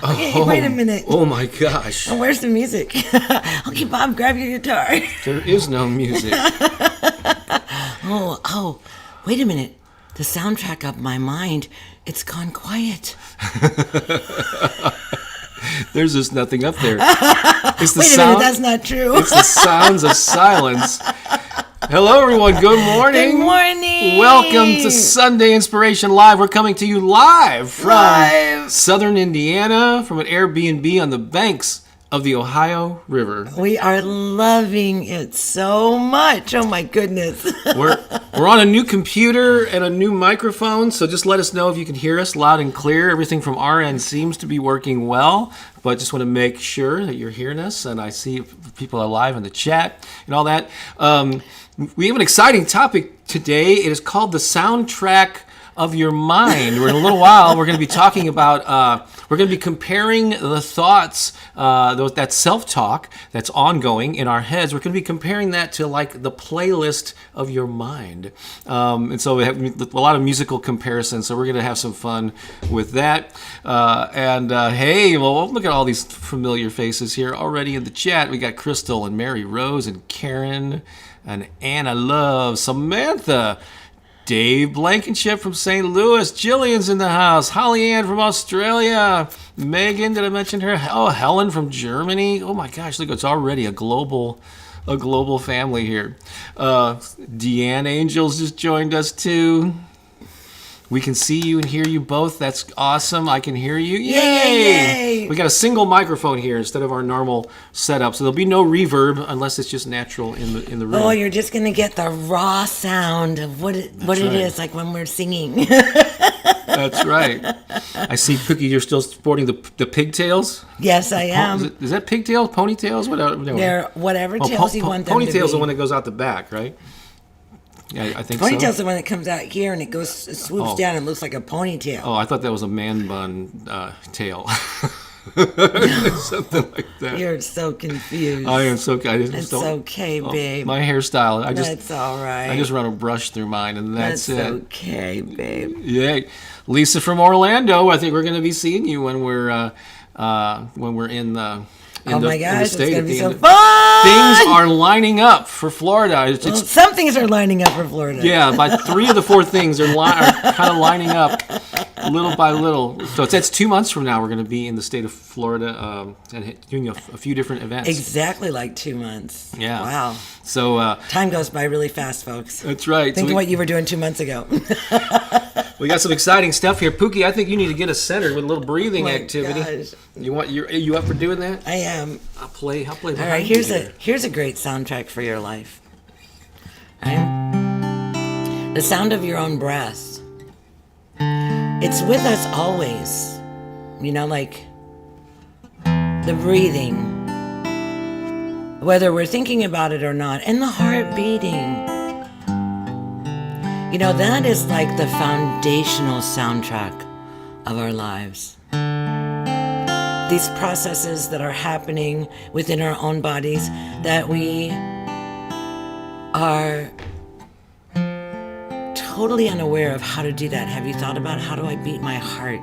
Okay, wait a minute. Oh my gosh. Oh, where's the music? Okay, Bob, grab your guitar. There is no music. Oh, wait a minute. The soundtrack of my mind, it's gone quiet. There's just nothing up there. It's the Wait a minute, that's not true. It's the sounds of silence. Hello, everyone. Good morning. Good morning. Welcome to Sunday Inspiration Live. We're coming to you live from Southern Indiana from an Airbnb on the banks of the Ohio River. We are loving it so much. Oh my goodness. We're on a new computer and a new microphone, so just let us know if you can hear us loud and clear. Everything from our end seems to be working well, but just want to make sure that you're hearing us, and I see people are live in the chat and all that. We have an exciting topic today. It is called the soundtrack of your mind. We're in a little while. We're going to be talking about. We're going to be comparing the thoughts, that self-talk that's ongoing in our heads. We're going to be comparing that to like the playlist of your mind, and so we have a lot of musical comparisons. So we're going to have some fun with that. Hey, well, look at all these familiar faces here already in the chat. We got Crystal and Mary Rose and Karen and Anna Love, Samantha, Dave Blankenship from St. Louis, Jillian's in the house, Holly Ann from Australia, Megan, did I mention her? Oh, Helen from Germany. Oh my gosh, look, it's already a global family here. Deanne Angels just joined us too. We can see you and hear you both. That's awesome. I can hear you. Yay! We got a single microphone here instead of our normal setup, so there'll be no reverb unless it's just natural in the room. Oh, you're just gonna get the raw sound of what it is like when we're singing. That's right. I see, Pooki, you're still sporting the pigtails. Yes, I am. Is that pigtails, ponytails, whatever? They're whatever tails you want them to be. Ponytail's the one that goes out the back, right? Yeah, I think Ponytail's the one that comes out here and it swoops down and looks like a ponytail. Oh, I thought that was a man bun tail. Something like that. You're so confused. I am so. It's okay, babe. My hairstyle. That's all right. I just run a brush through mine, and that's it. Okay, babe. Yeah, Lisa from Orlando. I think we're going to be seeing you when we're in the. Oh my gosh, it's going to be so fun! Things are lining up for Florida. Some things are lining up for Florida. Yeah, about 3 of the 4 things are kind of lining up little by little. So that's 2 months from now. We're going to be in the state of Florida and doing a few different events. Exactly like 2 months. Yeah. Wow. So time goes by really fast, folks. That's right. Think of what you were doing 2 months ago. We got some exciting stuff here. Pooki, I think you need to get us centered with a little breathing activity. Gosh. Are you up for doing that? I am. I'll play. All right, here's a great soundtrack for your life. Right? The sound of your own breath. It's with us always. You know, like the breathing, whether we're thinking about it or not, and the heart beating. You know, that is like the foundational soundtrack of our lives. These processes that are happening within our own bodies that we are totally unaware of how to do that. Have you thought about how do I beat my heart?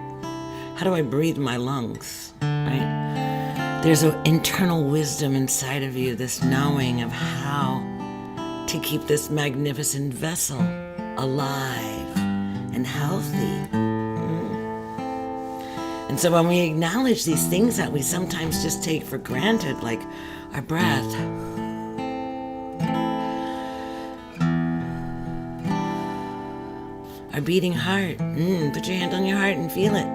How do I breathe my lungs? Right? There's an internal wisdom inside of you, this knowing of how to keep this magnificent vessel alive and healthy. And so when we acknowledge these things that we sometimes just take for granted, like our breath, our beating heart, put your hand on your heart and feel it.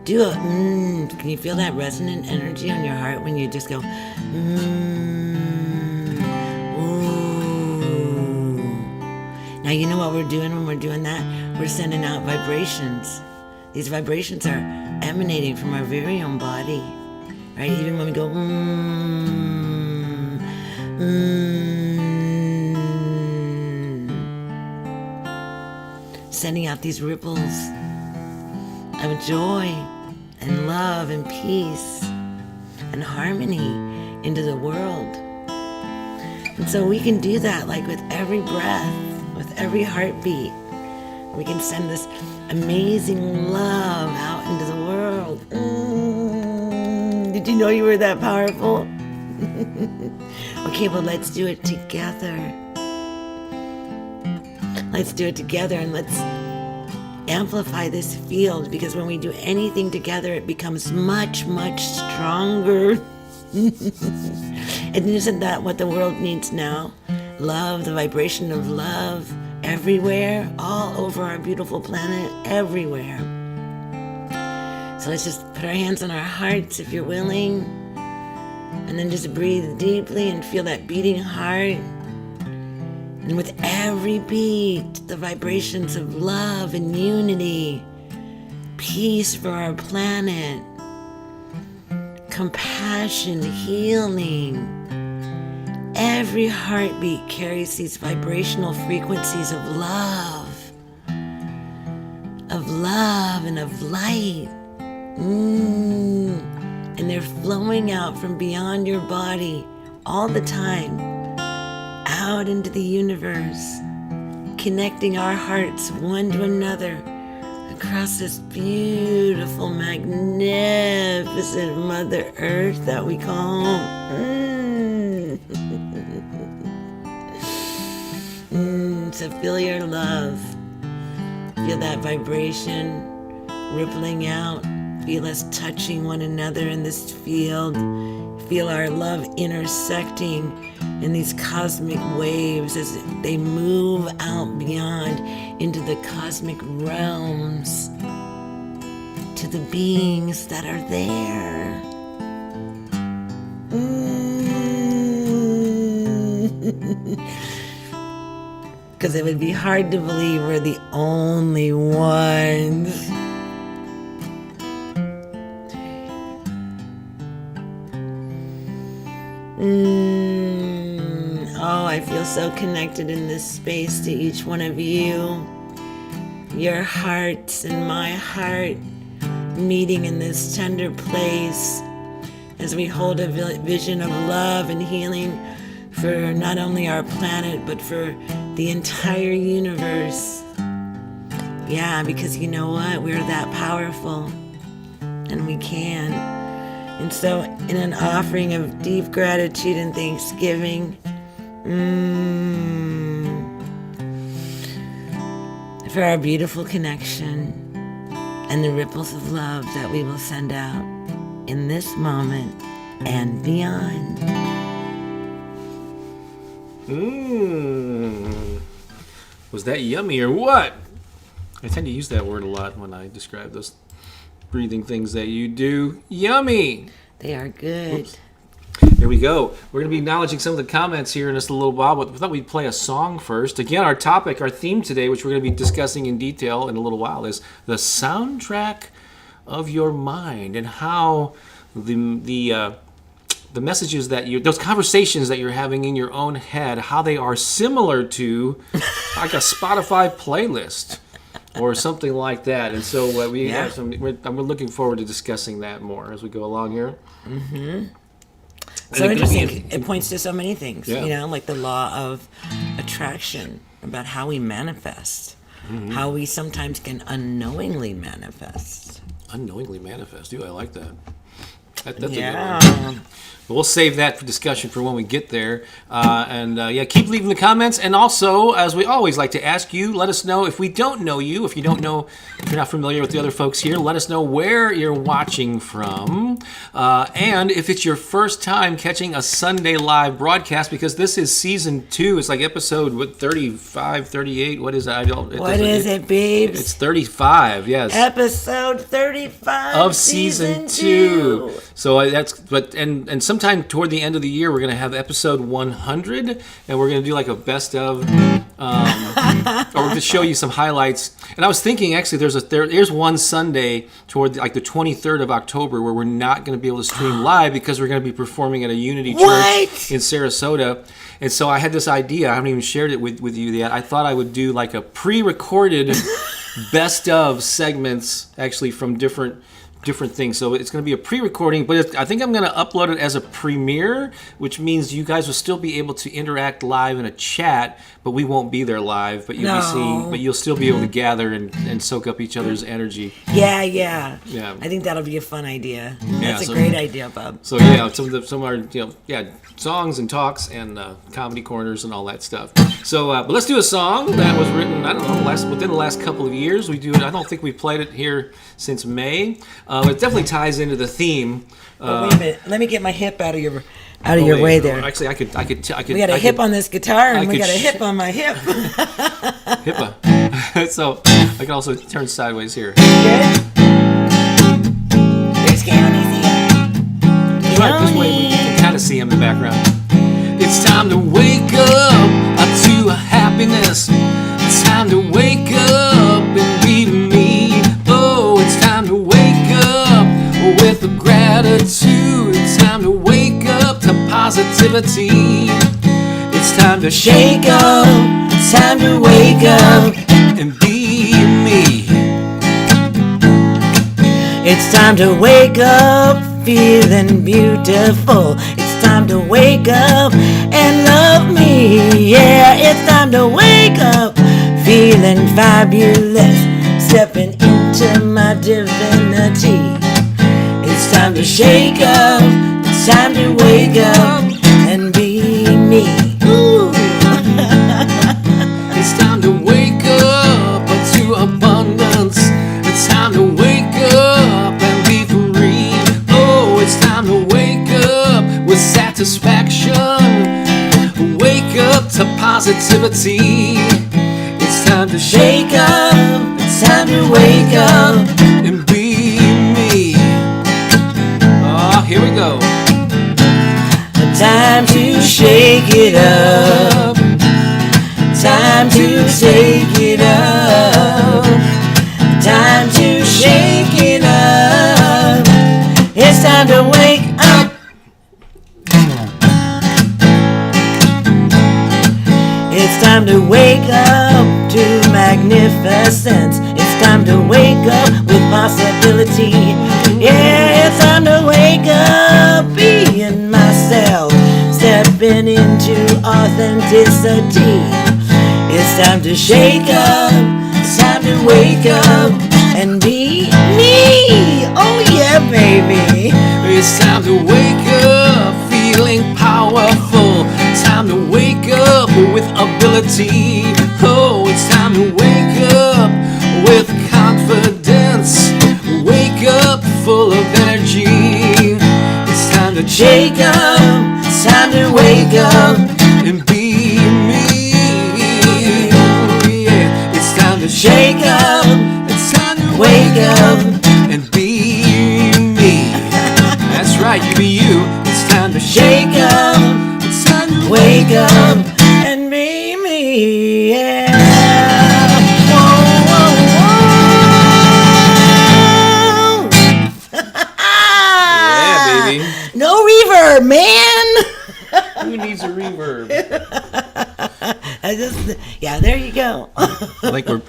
Do a can you feel that resonant energy on your heart when you just go Now you know what we're doing when we're doing that? We're sending out vibrations. These vibrations are emanating from our very own body, right? Even when we go sending out these ripples of joy and love and peace and harmony into the world. And so we can do that like with every breath, with every heartbeat, We can send this amazing love out into the world. Did you know you were that powerful? Okay, well, let's do it together. Let's do it together, and let's amplify this field, because when we do anything together, it becomes much, much stronger. And isn't that what the world needs now? Love, the vibration of love everywhere, all over our beautiful planet, everywhere. So let's just put our hands on our hearts if you're willing, and then just breathe deeply and feel that beating heart. And with every beat, the vibrations of love and unity, peace for our planet, compassion, healing. Every heartbeat carries these vibrational frequencies of love and of light. And they're flowing out from beyond your body all the time, out into the universe, connecting our hearts one to another across this beautiful, magnificent Mother Earth that we call home. So feel your love. Feel that vibration rippling out. Feel us touching one another in this field. Feel our love intersecting in these cosmic waves as they move out beyond into the cosmic realms to the beings that are there. Because it would be hard to believe we're the only ones. Oh, I feel so connected in this space to each one of you. Your hearts and my heart meeting in this tender place as we hold a vision of love and healing for not only our planet, but for the entire universe. Yeah, because you know what? We're that powerful, and we can. And so, in an offering of deep gratitude and thanksgiving, for our beautiful connection and the ripples of love that we will send out in this moment and beyond. Was that yummy or what? I tend to use that word a lot when I describe those breathing things that you do. Yummy! They are good. Oops. There we go. We're going to be acknowledging some of the comments here in just a little while, but we thought we'd play a song first. Again, our topic, our theme today, which we're going to be discussing in detail in a little while, is the soundtrack of your mind, and how the messages that those conversations that you're having in your own head, how they are similar to like a Spotify playlist or something like that. And so we're looking forward to discussing that more as we go along here. So interesting. It points to so many things, Yeah. Like the law of attraction, about how we manifest, how we sometimes can unknowingly manifest. Unknowingly manifest. Ooh, I like that. That's a good one. But we'll save that for discussion for when we get there. Keep leaving the comments. And also, as we always like to ask you, let us know if we don't know you. If you're not familiar with the other folks here, let us know where you're watching from. And if it's your first time catching a Sunday live broadcast, because this is season 2. It's like episode 35, 38. What is it? What is it, babes? It's 35, yes. Episode 35 of season 2. So and sometime toward the end of the year, we're going to have episode 100, and we're going to do like a best of, or to show you some highlights. And I was thinking, actually, there's one Sunday toward like the 23rd of October where we're not going to be able to stream live because we're going to be performing at a Unity Church in Sarasota. And so I had this idea. I haven't even shared it with you yet. I thought I would do like a pre-recorded best of segments, actually from different different things. So it's going to be a pre-recording, but I think I'm going to upload it as a premiere, which means you guys will still be able to interact live in a chat, but we won't be there live. But you'll be seeing, but you'll still be able to gather and soak up each other's energy. Yeah. Yeah. I think that'll be a fun idea. Yeah, That's a great idea, Bob. So yeah, some of our songs and talks and comedy corners and all that stuff. So, but let's do a song that was written, I don't know, within the last couple of years. We do it. I don't think we played it here since May. It definitely ties into the theme. Wait a minute. Let me get my hip out of your way there. Actually, I could. We got a hip on this guitar, and we got a hip on my hip. Hippa. So I can also turn sideways here. Good. There's County. Right, this way we can kind of see him in the background. It's time to wake up to happiness. It's time to wake up and be me. Oh, it's time to wake up with gratitude. It's time to wake up to positivity. It's time to shake up. It's time to wake up and be me. It's time to wake up feeling beautiful. It's time to wake up and love me. Yeah, it's time to wake up feeling fabulous, stepping into my divinity. It's time to shake up. It's time to wake up and be me. Ooh. It's time to wake up to abundance. It's time to wake up and be free. Oh, it's time to wake up with satisfaction. Wake up to positivity. It's time to shake up. It's time to wake up and be me. Oh, here we go. Time to shake it up. Time to take it up. Time to shake it up. It's time to wake up. It's time to wake up to magnificence. It's time to wake up with possibility. Yeah, it's time to wake up being myself, stepping into authenticity. It's time to shake up. It's time to wake up and be me. Oh yeah, baby. It's time to wake up feeling powerful. It's time to wake up with ability. Oh, it's time to wake up with confidence. Wake up full of energy. It's time to shake up. It's time to wake up and be me. Oh, yeah. It's time to shake up. It's time to wake up and be me. That's right, you be you. It's time to shake up. It's time to wake up and be me. Yeah. Yeah, baby. No reverb, man. Who needs a reverb? There you go. I think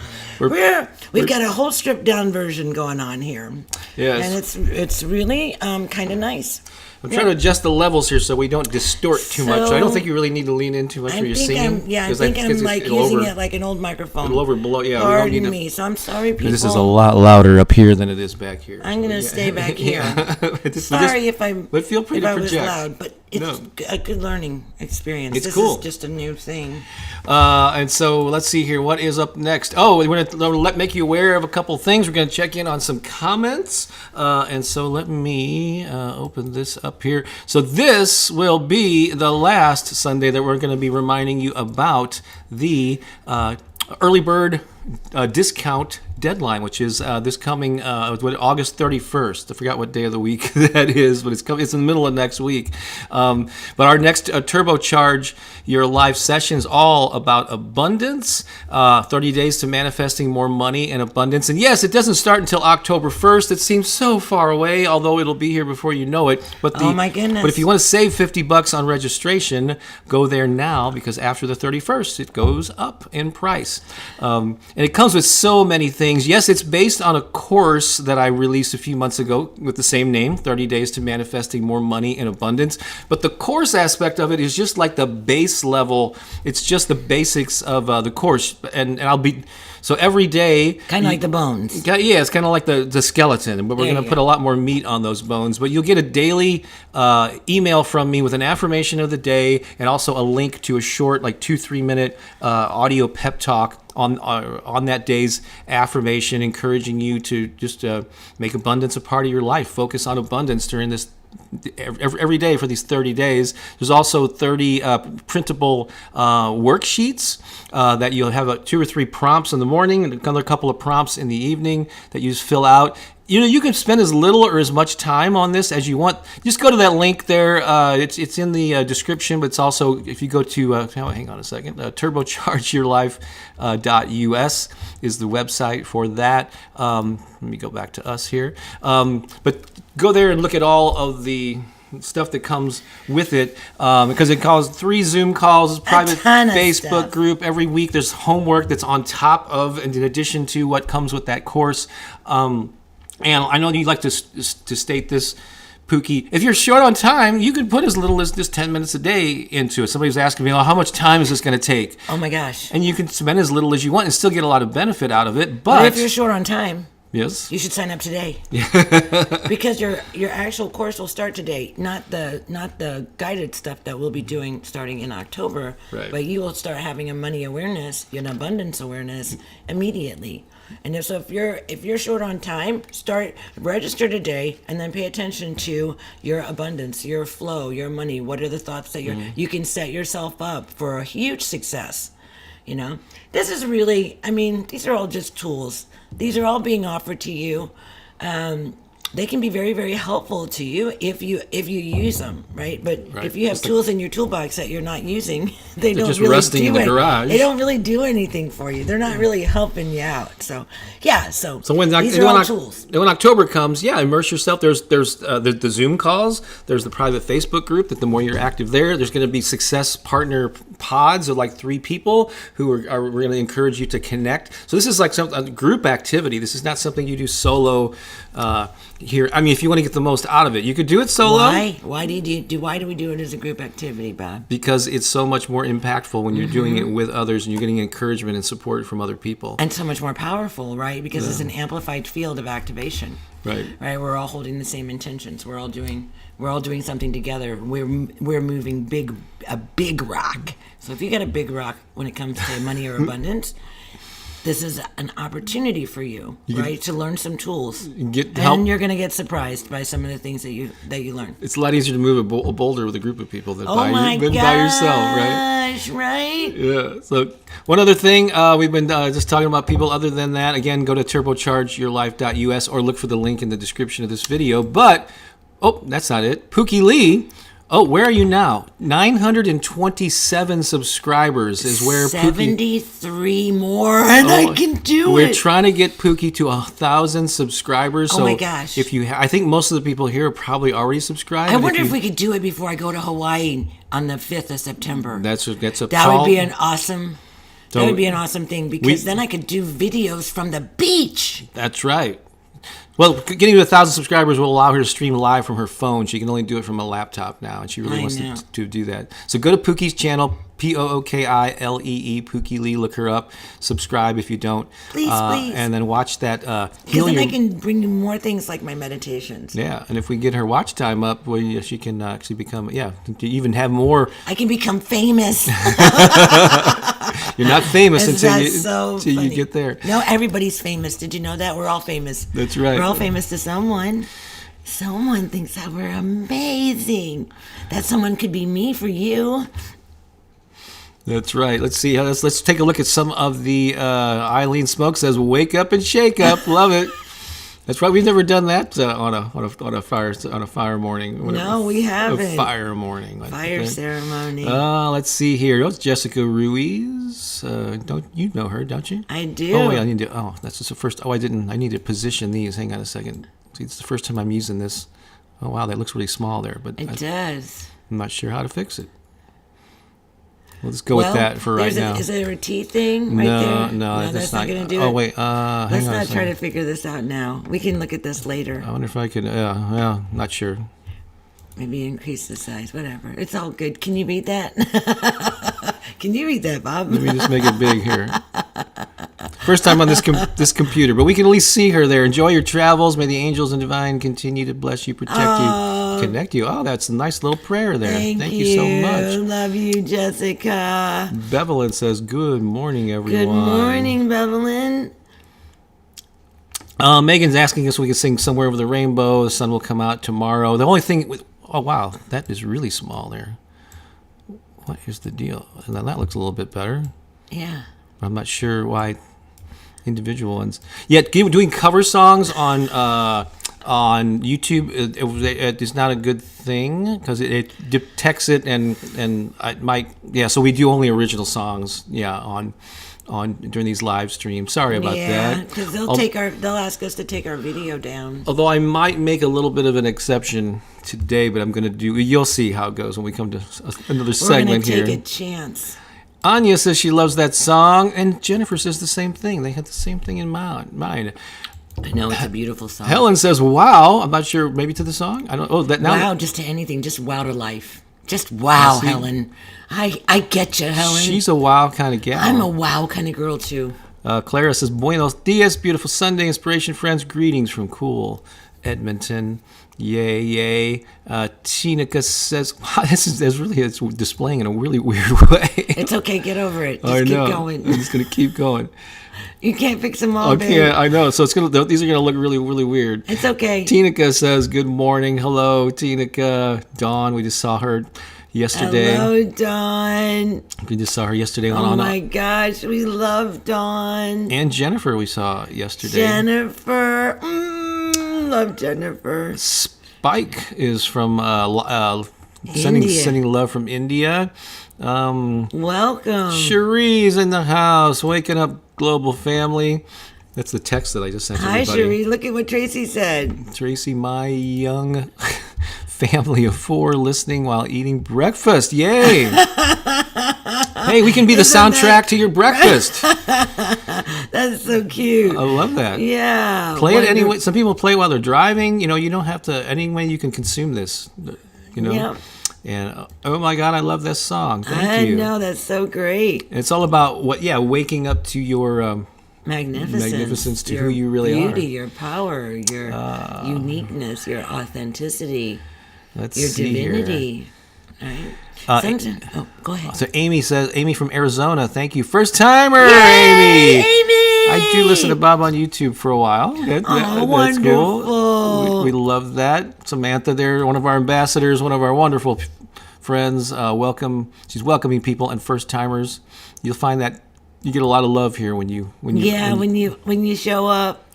we've got a whole stripped down version going on here. Yes. And it's really kind of nice. I'm trying to adjust the levels here so we don't distort too much. So I don't think you really need to lean in too much for your singing. I think I'm like using it like an old microphone. It'll overblow. Yeah, pardon me. So I'm sorry, people. This is a lot louder up here than it is back here. I'm gonna stay back here. Sorry if I was loud, but it's a good learning experience. It's this cool. is just a new thing. And so let's see here. What is up next? Oh, we're going to make you aware of a couple things. We're going to check in on some comments. And so let me open this up here. So this will be the last Sunday that we're going to be reminding you about the early bird discount deadline, which is this coming August 31st. I forgot what day of the week that is, but it's in the middle of next week. But our next turbocharge your live session is all about abundance. 30 days to manifesting more money and abundance. And yes, it doesn't start until October 1st. It seems so far away, although it'll be here before you know it. But oh my goodness! But if you want to save $50 on registration, go there now, because after the 31st, it goes up in price. And it comes with so many things. Yes, it's based on a course that I released a few months ago with the same name, 30 Days to Manifesting More Money in Abundance. But the course aspect of it is just like the base level. It's just the basics of the course. And I'll be... So every day... Kind of like the bones. Yeah, it's kind of like the skeleton, but we're going to put a lot more meat on those bones. But you'll get a daily email from me with an affirmation of the day and also a link to a short, like 2-3 minute audio pep talk on that day's affirmation, encouraging you to just make abundance a part of your life. Focus on abundance during this every day for these 30 days. There's also 30 printable worksheets that you'll have 2 or 3 prompts in the morning and another couple of prompts in the evening that you just fill out. You can spend as little or as much time on this as you want. Just go to that link there. It's in the description, but it's also, if you go to, hang on a second, turbochargeyourlife.us is the website for that. Let me go back to us here. But go there and look at all of the stuff that comes with it, because it calls 3 Zoom calls, private Facebook group every week. There's homework that's on top of, and in addition to what comes with that course. And I know you'd like to state this, Pooki. If you're short on time, you can put as little as just 10 minutes a day into it. Somebody's asking me, how much time is this going to take? Oh my gosh. And you can spend as little as you want and still get a lot of benefit out of it. But if you're short on time, yes, you should sign up today. Because your actual course will start today, not the guided stuff that we'll be doing starting in October. Right. But you will start having a money awareness, an abundance awareness immediately. And if you're short on time, register today, and then pay attention to your abundance, your flow, your money. What are the thoughts that you can set yourself up for a huge success? This is really, these are all just tools. These are all being offered to you. They can be very, very helpful to you if you use them, right? But if you have tools in your toolbox that you're not using, they don't just really resting in the garage. They don't really do anything for you. They're not really helping you out. So when these are all tools. When October comes, immerse yourself. There's the Zoom calls. There's the private Facebook group. That the more you're active there's going to be success partner pods of like 3 people who are going to encourage you to connect. So this is like a group activity. This is not something you do solo. Here, if you want to get the most out of it, you could do it solo. Why? Why do we do it as a group activity, Bob? Because it's so much more impactful when you're doing it with others and you're getting encouragement and support from other people. And so much more powerful, right? Because it's an amplified field of activation. Right. We're all holding the same intentions. We're all doing something together. We're moving a big rock. So if you get a big rock when it comes to money or abundance, this is an opportunity for you, right? To learn some tools. You're going to get surprised by some of the things that you learn. It's a lot easier to move a boulder with a group of people than by yourself, right? Yeah. So one other thing, we've been just talking about people other than that. Again, go to turbochargeyourlife.us or look for the link in the description of this video. But, that's not it. Pooki Lee. Where are you now? 927 subscribers is where 73 more, and I can do it. We're trying to get Pooki to 1,000 subscribers. Oh my gosh! I think most of the people here are probably already subscribed. I wonder if we could do it before I go to Hawaii on the 5th of September. That would be an awesome. That would be an awesome thing because then I could do videos from the beach. That's right. Well, getting to 1,000 subscribers will allow her to stream live from her phone. She can only do it from a laptop now, and she really wants to do that. So go to Pooki's channel, Pookilee, Pooki Lee. Look her up. Subscribe if you don't. Please. And then watch that. Because then I can bring you more things like my meditations. Yeah, and if we get her watch time up, she can actually become, to even have more. I can become famous. You're not famous until you get there. No, everybody's famous. Did you know that? We're all famous. That's right. We're all famous to someone. Someone thinks that we're amazing. That someone could be me for you. That's right. Let's see. Let's take a look at some of the Eileen Smoke says, "Wake up and shake up." Love it. That's right. We've never done that on a fire morning. No, we haven't. A fire morning. Fire ceremony. Let's see here. It's Jessica Ruiz. Don't you know her? Don't you? I do. Oh wait, I need to. Oh, that's just the first. Oh, I didn't. I need to position these. Hang on a second. See, it's the first time I'm using this. Oh wow, that looks really small there. But it does. I'm not sure how to fix it. We'll just go with that for right now. Is there a T thing right there? No, that's not going to do it. Oh, wait. Let's not try to figure this out now. We can look at this later. I wonder if I could, not sure. Maybe increase the size, whatever. It's all good. Can you read that? Can you read that, Bob? Let me just make it big here. First time on this computer, but we can at least see her there. Enjoy your travels. May the angels and divine continue to bless you, protect you, connect you. Oh, that's a nice little prayer there. Thank you so much. Love you, Jessica. Bevelyn says, good morning, everyone. Good morning, Bevelyn. Megan's asking us if we can sing Somewhere Over the Rainbow. The sun will come out tomorrow. The only thing, oh, wow, that is really small there. What is the deal? Now that looks a little bit better. Yeah. I'm not sure why individual ones. Yet doing cover songs on YouTube it's not a good thing because it detects it and it might. Yeah, so we do only original songs. Yeah, on during these live streams. Sorry about that. Yeah, because they'll ask us to take our video down. Although I might make a little bit of an exception today, but I'm going to do. You'll see how it goes when we come to another segment here. We're going to take a chance. Anya says she loves that song, and Jennifer says the same thing. They had the same thing in mind. I know, it's a beautiful song. Helen says, "Wow." I'm not sure. Maybe to the song. I don't. Oh, that now. Wow, just to anything. Just wow to life. Just wow, Helen. I get you, Helen. She's a wow kind of gal. I'm a wow kind of girl too. Clara says, "Buenos dias, beautiful Sunday inspiration friends. Greetings from cool Edmonton." Yay, yay. Tinica says, wow, it's displaying in a really weird way. It's okay, get over it. Just keep going. I'm just going to keep going. You can't fix them all, babe. I know. So these are going to look really, really weird. It's okay. Tinica says, good morning. Hello, Tinica. Dawn, we just saw her yesterday. Hello, Dawn. We just saw her yesterday. Oh, my gosh. We love Dawn. And Jennifer we saw yesterday. Jennifer. Love Jennifer. Spike is from sending love from India. Welcome. Cherie's in the house. Waking up, global family. That's the text that I just sent to everybody. Hi, Cherie. Look at what Tracy said. Tracy, my young family of 4 listening while eating breakfast. Yay! Hey, we can be the soundtrack to your breakfast. That's so cute. I love that. Yeah. Play it anyway. Some people play while they're driving. You don't have to. Any way you can consume this. Yep. And oh my God, I love this song. Thank you. I know, that's so great. It's all about waking up to your magnificence, to who you really beauty, are. Beauty, your power, your uniqueness, your authenticity, your see divinity. Here. Right? Go ahead. So Amy from Arizona, thank you. First timer, Amy! I do listen to Bob on YouTube for a while. That's wonderful. Cool. We love that. Samantha there, one of our ambassadors, one of our wonderful friends. Welcome. She's welcoming people and first timers. You'll find that you get a lot of love here when you show up.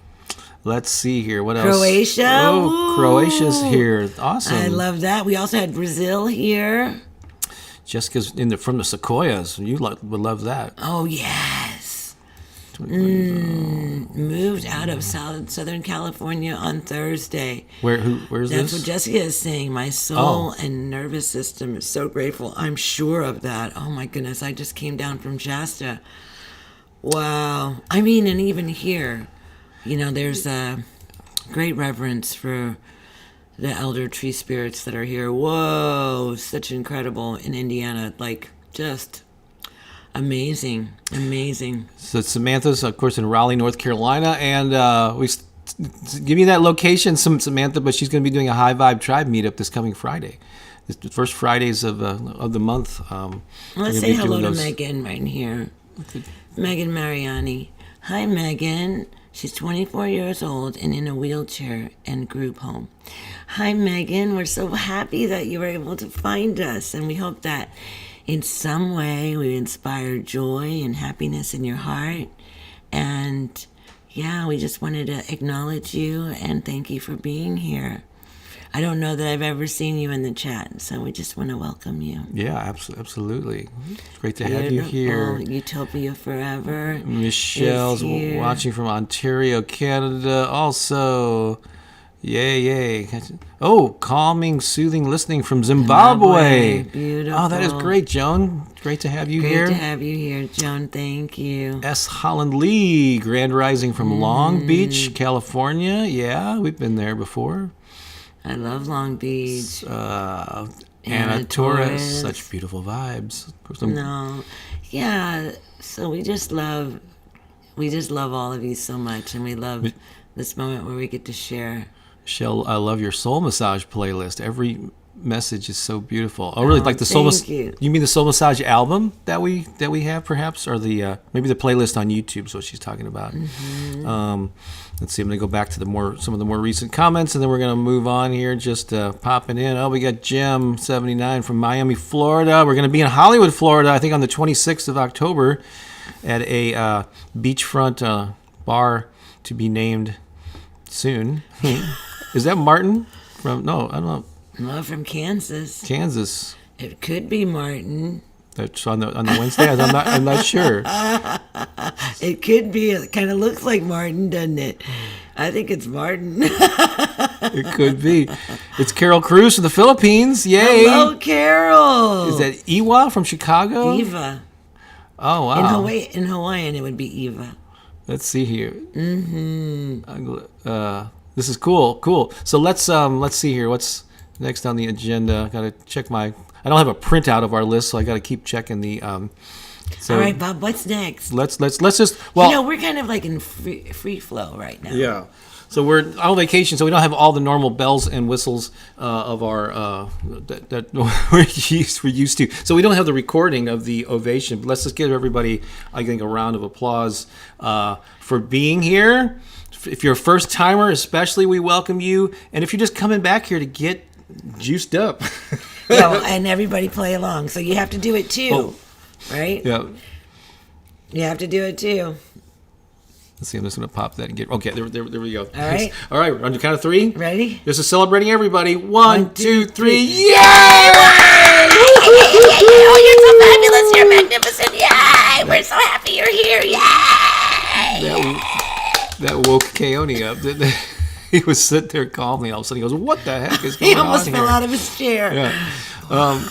Let's see here. What else? Croatia. Oh, Croatia's here. Awesome. I love that. We also had Brazil here. Jessica's from the Sequoias. You would love that. Oh, yes. Moved out of Southern California on Thursday. Where's this? That's what Jessica is saying. My soul and nervous system is so grateful. I'm sure of that. Oh, my goodness. I just came down from Shasta. Wow. I mean, and even here, there's a great reverence for the elder tree spirits that are here. Whoa, such incredible in Indiana, just amazing. So Samantha's, of course, in Raleigh, North Carolina, and we give you that location, Samantha. But she's going to be doing a High Vibe Tribe meetup this coming Friday. It's the first Fridays of the month. Let's say hello to Megan right here. Megan Mariani. Hi, Megan. She's 24 years old and in a wheelchair and group home. Hi, Megan. We're so happy that you were able to find us, and we hope that in some way we inspire joy and happiness in your heart. And we just wanted to acknowledge you and thank you for being here. I don't know that I've ever seen you in the chat, so we just want to welcome you. Yeah, absolutely. It's great to have you here. Utopia forever. Michelle's watching from Ontario, Canada. Also, yay. Oh, calming, soothing listening from Zimbabwe. Beautiful. Oh, that is great, Joan. Great to have you Great here. to have you here, Jon. Thank you. S. Holland Lee, Grand Rising from Long Beach, California. Yeah, we've been there before. I love Long Beach. Anna Torres, such beautiful vibes. No, yeah. So we just love all of you so much, and we love this moment where we get to share. Michelle, I love your soul massage playlist. Every message is so beautiful. Oh, really? Like the soul massage? You mean the soul massage album that we have, perhaps, or the maybe the playlist on YouTube? Is what she's talking about. Let's see. I'm gonna go back to some of the more recent comments, and then we're gonna move on here. Just popping in. Oh, we got Jim 79 from Miami, Florida. We're gonna be in Hollywood, Florida. I think on the 26th of October, at a beachfront bar to be named soon. Is that Martin from? No, I don't know. Well, from Kansas. Kansas. It could be Martin. That's on the Wednesday. I'm not sure. It could be. It kind of looks like Martin, doesn't it? I think it's Martin. It could be. It's Carol Cruz from the Philippines. Yay! Hello, Carol. Is that Iwa from Chicago? Eva. Oh wow. In Hawaiian, it would be Eva. Let's see here. This is cool. So let's see here. What's next on the agenda? Got to check I don't have a printout of our list, so I got to keep checking the. All right, Bob. What's next? Let's just. Well, we're kind of like in free flow right now. Yeah. So we're on vacation, so we don't have all the normal bells and whistles of our that we're used to. So we don't have the recording of the ovation. But let's just give everybody, I think, a round of applause for being here. If you're a first timer, especially, we welcome you. And if you're just coming back here to get juiced up, and everybody play along. So you have to do it too, right? Yeah. You have to do it too. Let's see, I'm just going to pop that and get... Okay, there we go. All right. All right, on the count of three. Ready? This is celebrating everybody. One, two, three. Yay! Oh, you're so fabulous. You're magnificent. Yay! We're so happy you're here. Yay! That woke Keone up, didn't it? He was sitting there calmly. All of a sudden, he goes, what the heck is going on here? He almost fell out of his chair. Yeah.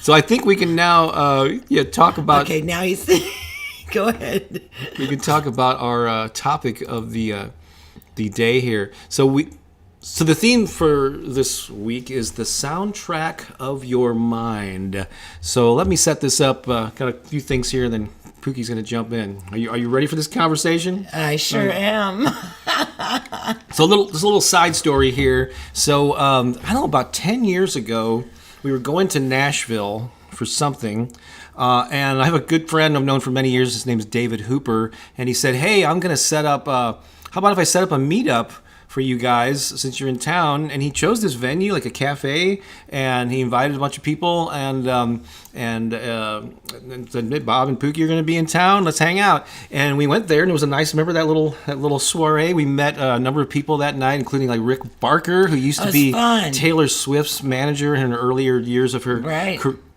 So I think we can now talk about... Okay, now he's... Go ahead. We can talk about our topic of the day here. So the theme for this week is the soundtrack of your mind. So let me set this up. Got a few things here, and then Pooki's going to jump in. Are you ready for this conversation? I sure am. So this little side story here. So I don't know, about 10 years ago, we were going to Nashville for something. And I have a good friend I've known for many years. His name's David Hooper. And he said, hey, I'm going to set up, how about if I set up a meetup for you guys since you're in town? And he chose this venue, like a cafe, and he invited a bunch of people and said, hey, Bob and Pooki are going to be in town. Let's hang out. And we went there, and it was a nice, remember that little soiree? We met a number of people that night, including like Rick Barker, who used to be Taylor Swift's manager in her earlier years of her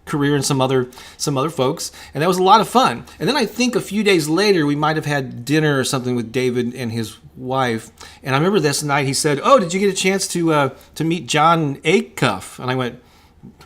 career, and some other folks, and that was a lot of fun. And then I think a few days later we might have had dinner or something with David and his wife. And I remember this night he said, "Oh, did you get a chance to meet Jon Acuff?" And I went,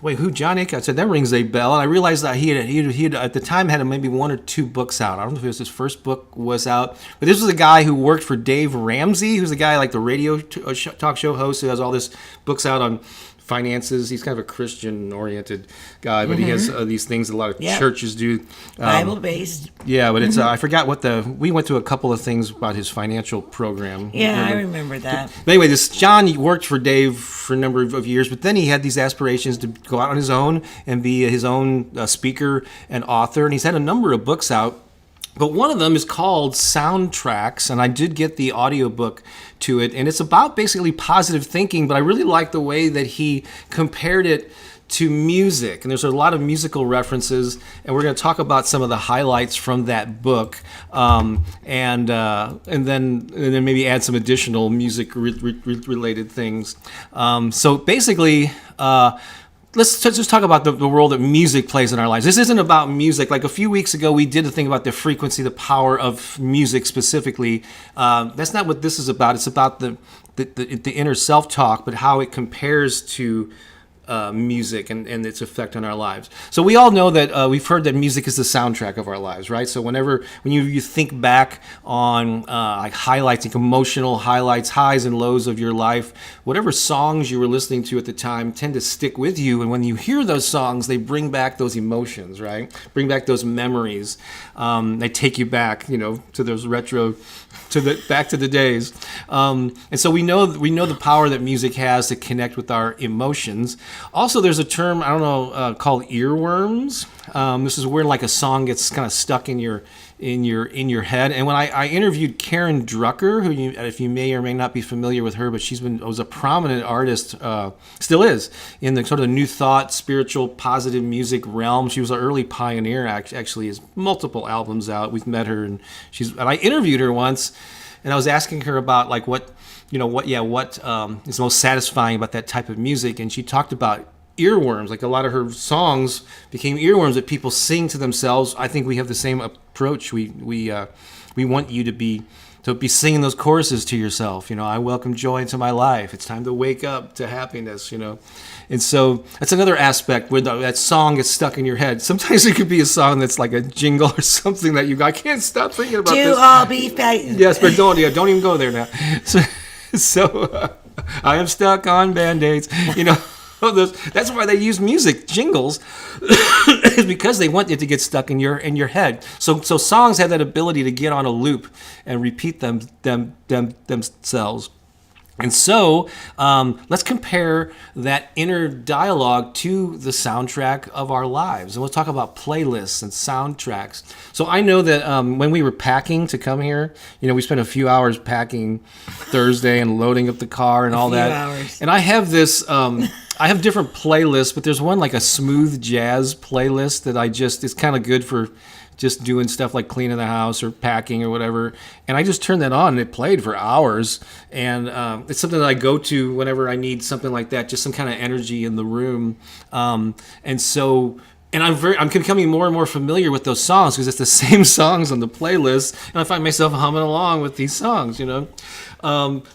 "Wait, who? Jon Acuff?" I said, "That rings a bell." And I realized that he had at the time had maybe one or two books out. I don't know if it was his first book was out, but this was a guy who worked for Dave Ramsey, who's a guy like the radio talk show host who has all this books out on finances. He's kind of a Christian-oriented guy, but he has these things that a lot of churches do. Bible-based. Yeah, but it's I forgot we went to a couple of things about his financial program. Yeah, I remember that. But anyway, this John worked for Dave for a number of years, but then he had these aspirations to go out on his own and be his own speaker and author, and he's had a number of books out. But one of them is called Soundtracks, and I did get the audiobook to it, and it's about basically positive thinking, but I really like the way that he compared it to music. And there's a lot of musical references, and we're going to talk about some of the highlights from that book, and then maybe add some additional music related things. So basically, let's just talk about the role that music plays in our lives. This isn't about music. Like a few weeks ago, we did a thing about the frequency, the power of music specifically. That's not what this is about. It's about the inner self-talk, but how it compares to music and its effect on our lives. So we all know that we've heard that music is the soundtrack of our lives, right? So when you think back on like highlights, like emotional highlights, highs and lows of your life, whatever songs you were listening to at the time tend to stick with you. And when you hear those songs, they bring back those emotions, right? Bring back those memories. They take you back, to those retro, back to the days. And so we know the power that music has to connect with our emotions. Also, there's a term, I don't know, called earworms. This is where like a song gets kind of stuck in your head. And when I interviewed Karen Drucker, who if you may or may not be familiar with her, but was a prominent artist, still is, in the sort of the new thought, spiritual, positive music realm. She was an early pioneer, actually, has multiple albums out. We've met her, and I interviewed her once, and I was asking her about like what is most satisfying about that type of music, and she talked about earworms. Like a lot of her songs became earworms that people sing to themselves. I think we have the same approach. We want you to be singing those choruses to yourself. I welcome joy into my life. It's time to wake up to happiness. And so that's another aspect where that song gets stuck in your head. Sometimes it could be a song that's like a jingle or something that I can't stop thinking about this. To all be fighting. Yes, but don't even go there now. So I am stuck on Band-Aids. That's why they use music jingles, is because they want it to get stuck in your head. So songs have that ability to get on a loop and repeat themselves. And so let's compare that inner dialogue to the soundtrack of our lives. And we'll talk about playlists and soundtracks. So I know that when we were packing to come here, we spent a few hours packing Thursday and loading up the car and all that. Hours. And I have this, I have different playlists, but there's one like a smooth jazz playlist that it's kind of good for just doing stuff like cleaning the house or packing or whatever. And I just turned that on and it played for hours. And it's something that I go to whenever I need something like that, just some kind of energy in the room. And I'm becoming more and more familiar with those songs because it's the same songs on the playlist. And I find myself humming along with these songs,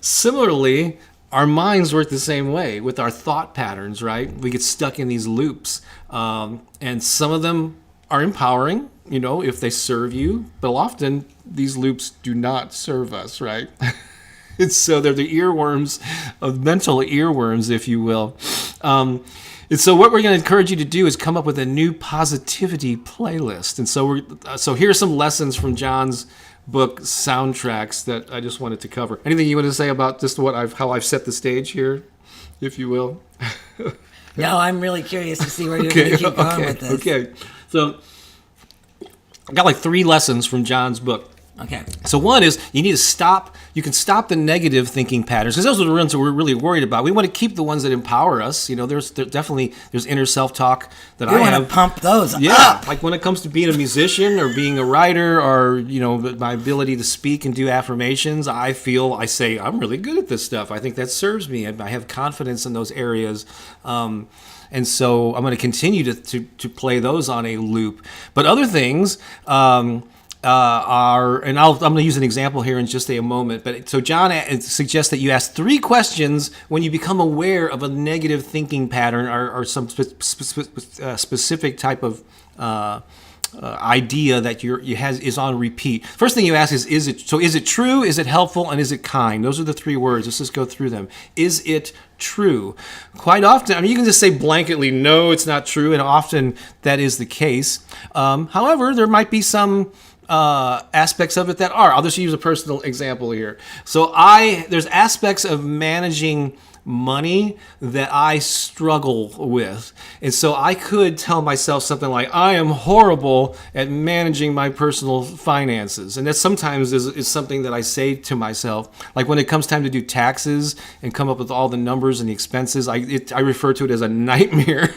Similarly, our minds work the same way with our thought patterns, right? We get stuck in these loops. And some of them are empowering, if they serve you, but often these loops do not serve us, right? And so they're the mental earworms, if you will. And so what we're going to encourage you to do is come up with a new positivity playlist. And so here's some lessons from Jon's book, Soundtracks, that I just wanted to cover. Anything you want to say about just how I've set the stage here, if you will? No, I'm really curious to see where you're going to keep going with this. Okay, so I got like 3 lessons from Jon's book. Okay. So one is you need to stop. You can stop the negative thinking patterns because those are the ones that we're really worried about. We want to keep the ones that empower us. There's inner self-talk that I have. You want to pump those up. Like when it comes to being a musician or being a writer or my ability to speak and do affirmations, I say I'm really good at this stuff. I think that serves me, and I have confidence in those areas. And so I'm going to continue to play those on a loop. But other things and I'm going to use an example here in just a moment. But so Jon suggests that you ask 3 questions when you become aware of a negative thinking pattern or some specific type of idea that is on repeat. First thing you ask is it true? Is it helpful? And is it kind? Those are the 3 words. Let's just go through them. Is it true? Quite often, you can just say blanketly, no, it's not true, and often that is the case. However, there might be some aspects of it that are. I'll just use a personal example here. So there's aspects of managing money that I struggle with. And so I could tell myself something like, I am horrible at managing my personal finances. And that sometimes is something that I say to myself. Like when it comes time to do taxes and come up with all the numbers and the expenses, I refer to it as a nightmare.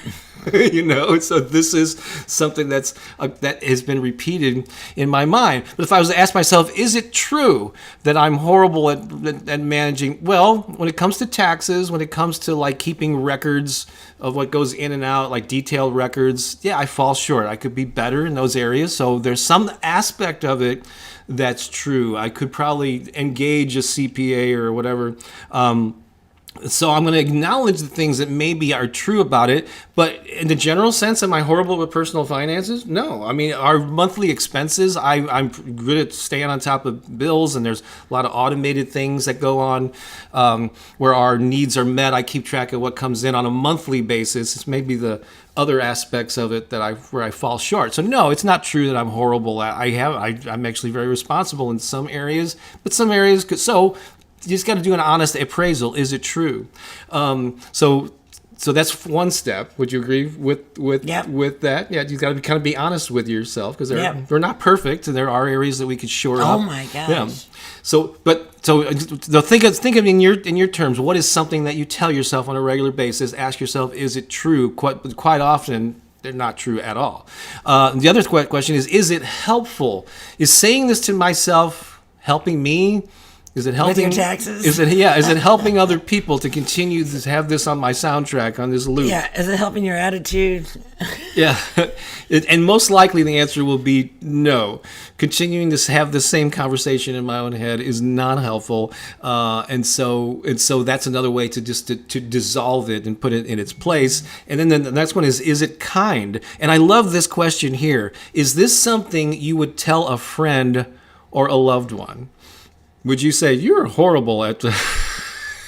So this is something that has been repeated in my mind. But if I was to ask myself, is it true that I'm horrible at managing? Well, when it comes to taxes, when it comes to like keeping records of what goes in and out, like detailed records, I fall short. I could be better in those areas. So there's some aspect of it that's true. I could probably engage a CPA or whatever. So I'm going to acknowledge the things that maybe are true about it, but in the general sense, am I horrible with personal finances? No. I mean, our monthly expenses, I'm good at staying on top of bills, and there's a lot of automated things that go on where our needs are met. I keep track of what comes in on a monthly basis. It's maybe the other aspects of it where I fall short. So no, it's not true that I'm horrible. I'm actually very responsible in some areas, but some areas so you just got to do an honest appraisal. Is it true? So that's one step. Would you agree with that? Yeah, you got to kind of be honest with yourself, because we're not perfect, and there are areas that we could shore up. Oh my gosh. Yeah. So think of in your terms. What is something that you tell yourself on a regular basis? Ask yourself, is it true? Quite often, they're not true at all. The other question is it helpful? Is saying this to myself helping me? Is it helping? With your taxes? Is it helping other people to continue to have this on my soundtrack, on this loop? Yeah. Is it helping your attitude? Yeah. And most likely the answer will be no. Continuing to have the same conversation in my own head is not helpful. And so that's another way to just to dissolve it and put it in its place. And then the next one is it kind? And I love this question here. Is this something you would tell a friend or a loved one? Would you say you're horrible at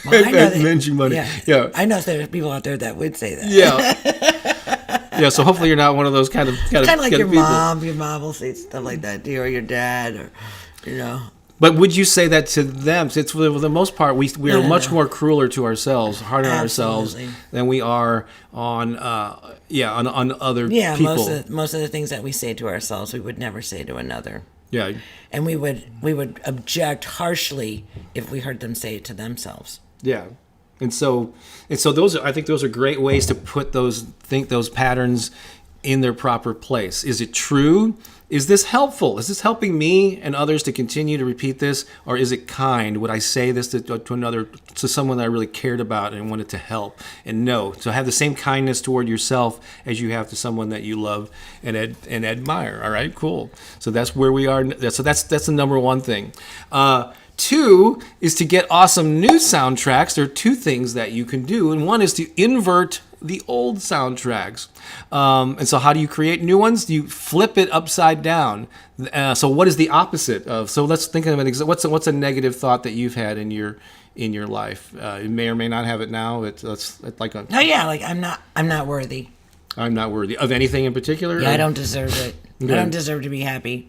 managing money? Yeah. I know there are people out there that would say that. Yeah. So hopefully you're not one of those kind of like your people. mom. Your mom will say stuff like that to you, or your dad, or But would you say that to them? It's for the most part, we are much more crueler to ourselves, harder on ourselves than we are on other people. Most of the things that we say to ourselves, we would never say to another. Yeah. And we would object harshly if we heard them say it to themselves. Yeah. And so I think those are great ways to put those patterns in their proper place. Is it true? Is this helpful? Is this helping me and others to continue to repeat this? Or is it kind? Would I say this to someone that I really cared about and wanted to help? And no. So have the same kindness toward yourself as you have to someone that you love and admire. All right, cool. So that's where we are. So that's the number one thing. 2 is to get awesome new soundtracks. There are 2 things that you can do. And one is to invert the old soundtracks. And so how do you create new ones? You flip it upside down. So what is the opposite of? So let's think of an example. What's a negative thought that you've had in your life? You may or may not have it now. It's like a... like I'm not worthy. I'm not worthy of anything in particular? Yeah, I don't deserve it. Okay. I don't deserve to be happy.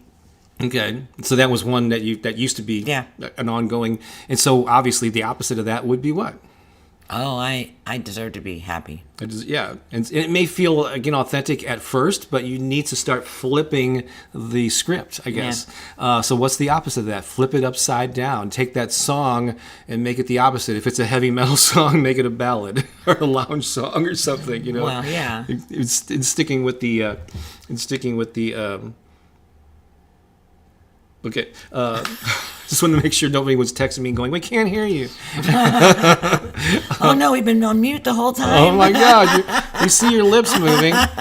Okay, so that was one that used to be an ongoing, and so obviously the opposite of that would be what? Oh, I deserve to be happy. And it may feel authentic at first, but you need to start flipping the script, I guess. Yeah. So what's the opposite of that? Flip it upside down. Take that song and make it the opposite. If it's a heavy metal song, make it a ballad or a lounge song or something. Well, yeah. It's sticking with the. Okay. Just wanted to make sure nobody was texting me and going, "We can't hear you." Oh no, we've been on mute the whole time. Oh my God, we see your lips moving. And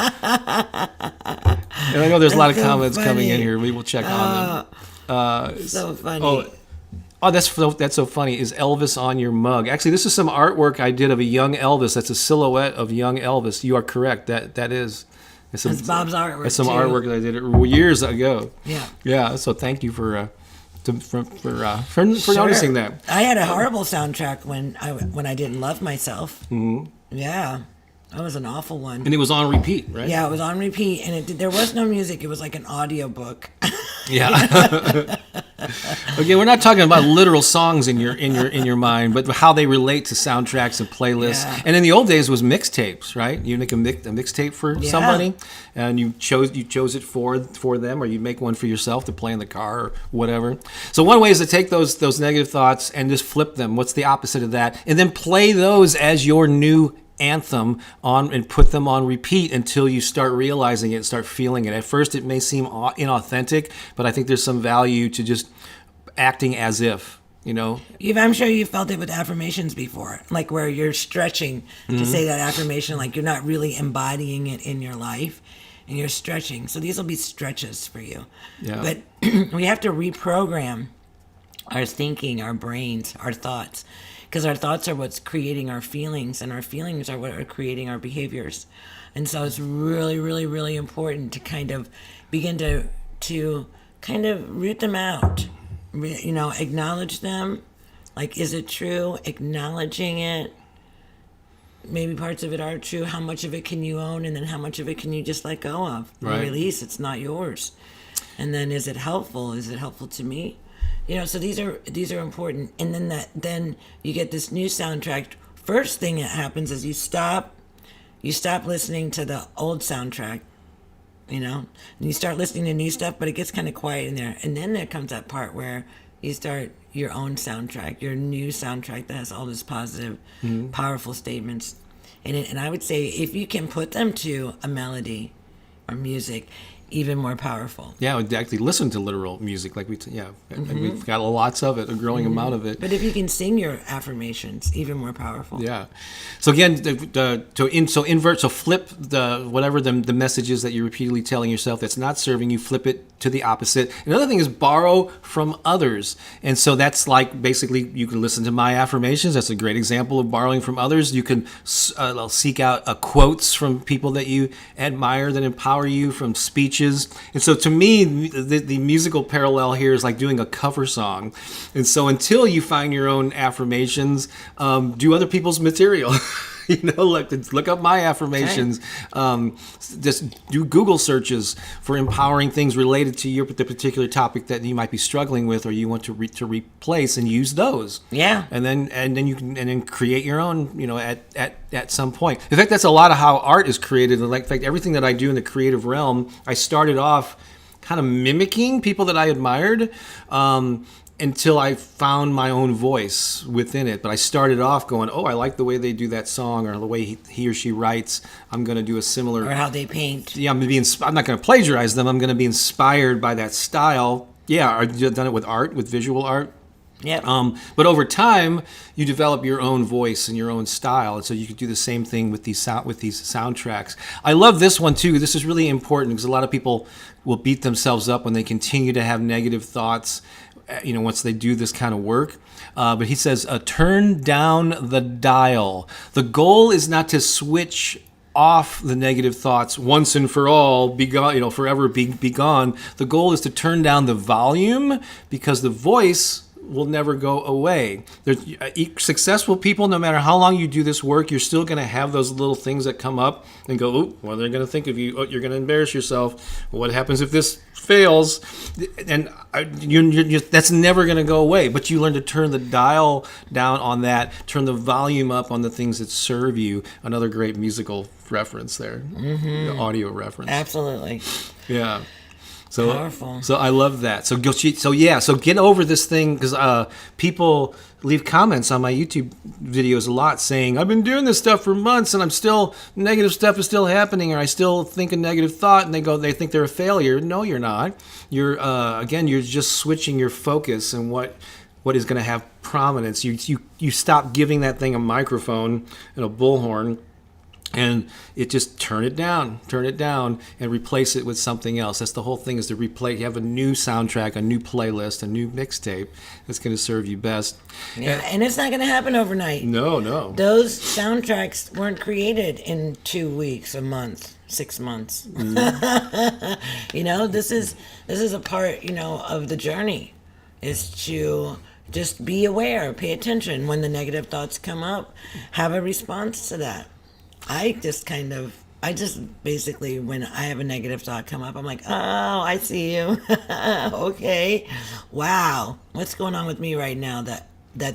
I know there's a lot of comments coming in here. We will check on them. So funny. Oh, that's so funny. Is Elvis on your mug? Actually, this is some artwork I did of a young Elvis. That's a silhouette of young Elvis. You are correct. That is. It's Bob's artwork. It's some artwork that I did years ago. Yeah. Yeah. So thank you for noticing that. I had a horrible soundtrack when I didn't love myself. Mm-hmm. Yeah. That was an awful one. And it was on repeat, right? Yeah, it was on repeat, and there was no music. It was like an audio book. Yeah. Again, we're not talking about literal songs in your mind, but how they relate to soundtracks and playlists. Yeah. And in the old days, it was mixtapes, right? You make a mixtape for somebody, and you chose it for them, or you make one for yourself to play in the car or whatever. So one way is to take those negative thoughts and just flip them. What's the opposite of that? And then play those as your new anthem on and put them on repeat until you start realizing it and start feeling it. At first it may seem inauthentic, but I think there's some value to just acting as if, I'm sure you felt it with affirmations before, like where you're stretching to say that affirmation, like you're not really embodying it in your life and you're stretching. So these will be stretches for you. Yeah. But we have to reprogram our thinking, our brains, our thoughts. Because our thoughts are what's creating our feelings, and our feelings are what are creating our behaviors. And so it's really, really, really important to kind of begin to kind of root them out. Acknowledge them. Like, is it true? Acknowledging it. Maybe parts of it are true. How much of it can you own, and then how much of it can you just let go of? Right. Release. It's not yours. And then, is it helpful? Is it helpful to me? So these are important. And then you get this new soundtrack. First thing that happens is you stop listening to the old soundtrack, and you start listening to new stuff, but it gets kind of quiet in there. And then there comes that part where you start your own soundtrack, your new soundtrack that has all these positive, powerful statements in it. And I would say if you can put them to a melody or music, even more powerful. Yeah, we actually listen to literal music, like and we've got lots of it, a growing amount of it. But if you can sing your affirmations, even more powerful. Yeah. So again, flip the messages that you're repeatedly telling yourself that's not serving you, flip it to the opposite. Another thing is borrow from others. And so that's like, basically, you can listen to my affirmations. That's a great example of borrowing from others. You can seek out quotes from people that you admire that empower you, from speeches. And so to me, the musical parallel here is like doing a cover song. And so until you find your own affirmations, do other people's material. Look up my affirmations. Okay. Just do Google searches for empowering things related to the particular topic that you might be struggling with, or you want to replace, and use those. Yeah. And then you can create your own. At some point. In fact, that's a lot of how art is created. In fact, everything that I do in the creative realm, I started off kind of mimicking people that I admired. Until I found my own voice within it. But I started off going, I like the way they do that song, or the way he or she writes. I'm going to do a similar... Or how they paint. Yeah, I'm not going to plagiarize them. I'm going to be inspired by that style. Yeah, I've done it with art, with visual art. Yeah. But over time, you develop your own voice and your own style, and so you could do the same thing with these soundtracks. I love this one too. This is really important because a lot of people will beat themselves up when they continue to have negative thoughts. Once they do this kind of work. But he says, turn down the dial. The goal is not to switch off the negative thoughts once and for all, be gone, forever be gone. The goal is to turn down the volume, because the voice will never go away. Successful people, no matter how long you do this work, you're still going to have those little things that come up and go, what are they going to think of you? You're going to embarrass yourself. What happens if this fails? And that's never going to go away. But you learn to turn the dial down on that, turn the volume up on the things that serve you. Another great musical reference there, the audio reference. Absolutely. Yeah. So powerful. So I love that. So get over this thing, because people leave comments on my YouTube videos a lot saying, I've been doing this stuff for months and negative stuff is still happening, or I still think a negative thought, and they think they're a failure. No, you're not. You're just switching your focus and what is going to have prominence. You stop giving that thing a microphone and a bullhorn, and it just turn it down and replace it with something else. That's the whole thing, is to replace. You have a new soundtrack, a new playlist, a new mixtape that's going to serve you best. Yeah, and it's not going to happen overnight. No. Those soundtracks weren't created in 2 weeks, a month, 6 months. Mm-hmm. This is a part, of the journey, is to just be aware, pay attention. When the negative thoughts come up, have a response to that. I just basically, when I have a negative thought come up, I'm like, oh, I see you. Okay. Wow. What's going on with me right now that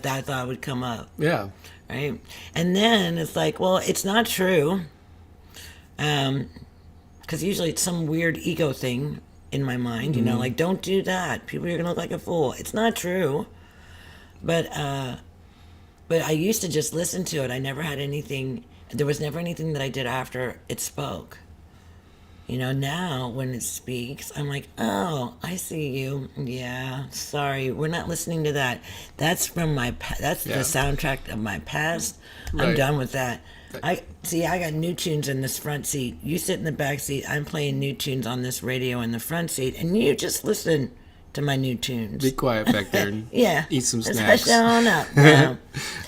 thought would come up? Yeah. Right. And then it's like, well, it's not true. Because usually it's some weird ego thing in my mind, like, don't do that. People are going to look like a fool. It's not true. But I used to just listen to it. I never had anything. There was never anything that I did after it spoke. Now when it speaks, I'm like, oh, I see you. Yeah, sorry, we're not listening to that. That's from that's the soundtrack of my past. Right. I'm done with that. I got new tunes in this front seat. You sit in the back seat. I'm playing new tunes on this radio in the front seat, and you just listen to my new tunes. Be quiet back there and Yeah. eat some Let's snacks. hush on up. Yeah.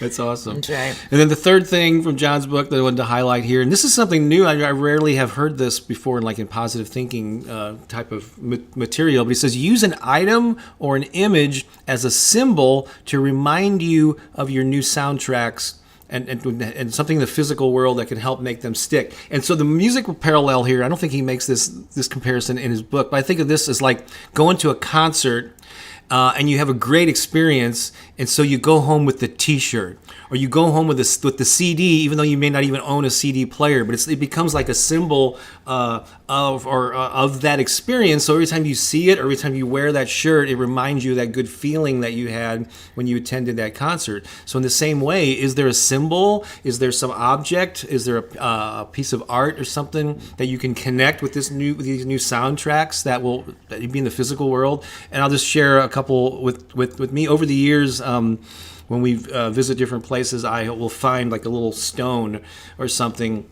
That's awesome. That's right. And then the third thing from Jon's book that I wanted to highlight here, and this is something new. I rarely have heard this before, like in positive thinking type of material. But he says, use an item or an image as a symbol to remind you of your new soundtracks. And something in the physical world that can help make them stick. And so the musical parallel here, I don't think he makes this comparison in his book, but I think of this as like going to a concert and you have a great experience, and so you go home with the T-shirt, or you go home with the CD, even though you may not even own a CD player, but it becomes like a symbol of that experience. So every time you see it, or every time you wear that shirt, it reminds you of that good feeling that you had when you attended that concert. So in the same way, is there a symbol? Is there some object? Is there a piece of art or something that you can connect with these new soundtracks that will be in the physical world? And I'll just share a couple with me over the years. When we visit different places, I will find like a little stone or something,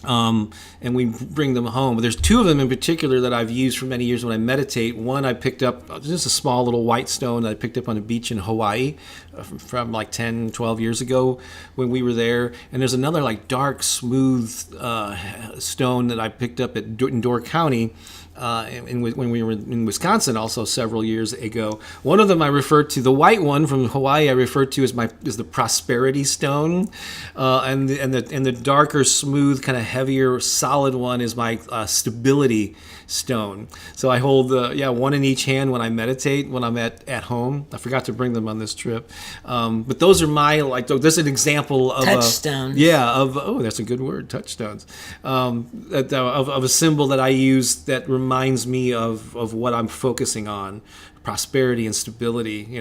and we bring them home. But there's two of them in particular that I've used for many years when I meditate. One I picked up, just a small little white stone that I picked up on a beach in Hawaii from like 10, 12 years ago when we were there. And there's another like dark, smooth stone that I picked up in Door County when we were in Wisconsin also several years ago. One of them I refer to, the white one from Hawaii, I refer to as the prosperity stone, and the darker, smooth, kind of heavier, solid one is my stability stone. So I hold one in each hand when I meditate, when I'm at home. I forgot to bring them on this trip, but those are my There's an example of touchstones. That's a good word, touchstones. Of a symbol that I use that reminds me of what I'm focusing on, prosperity and stability.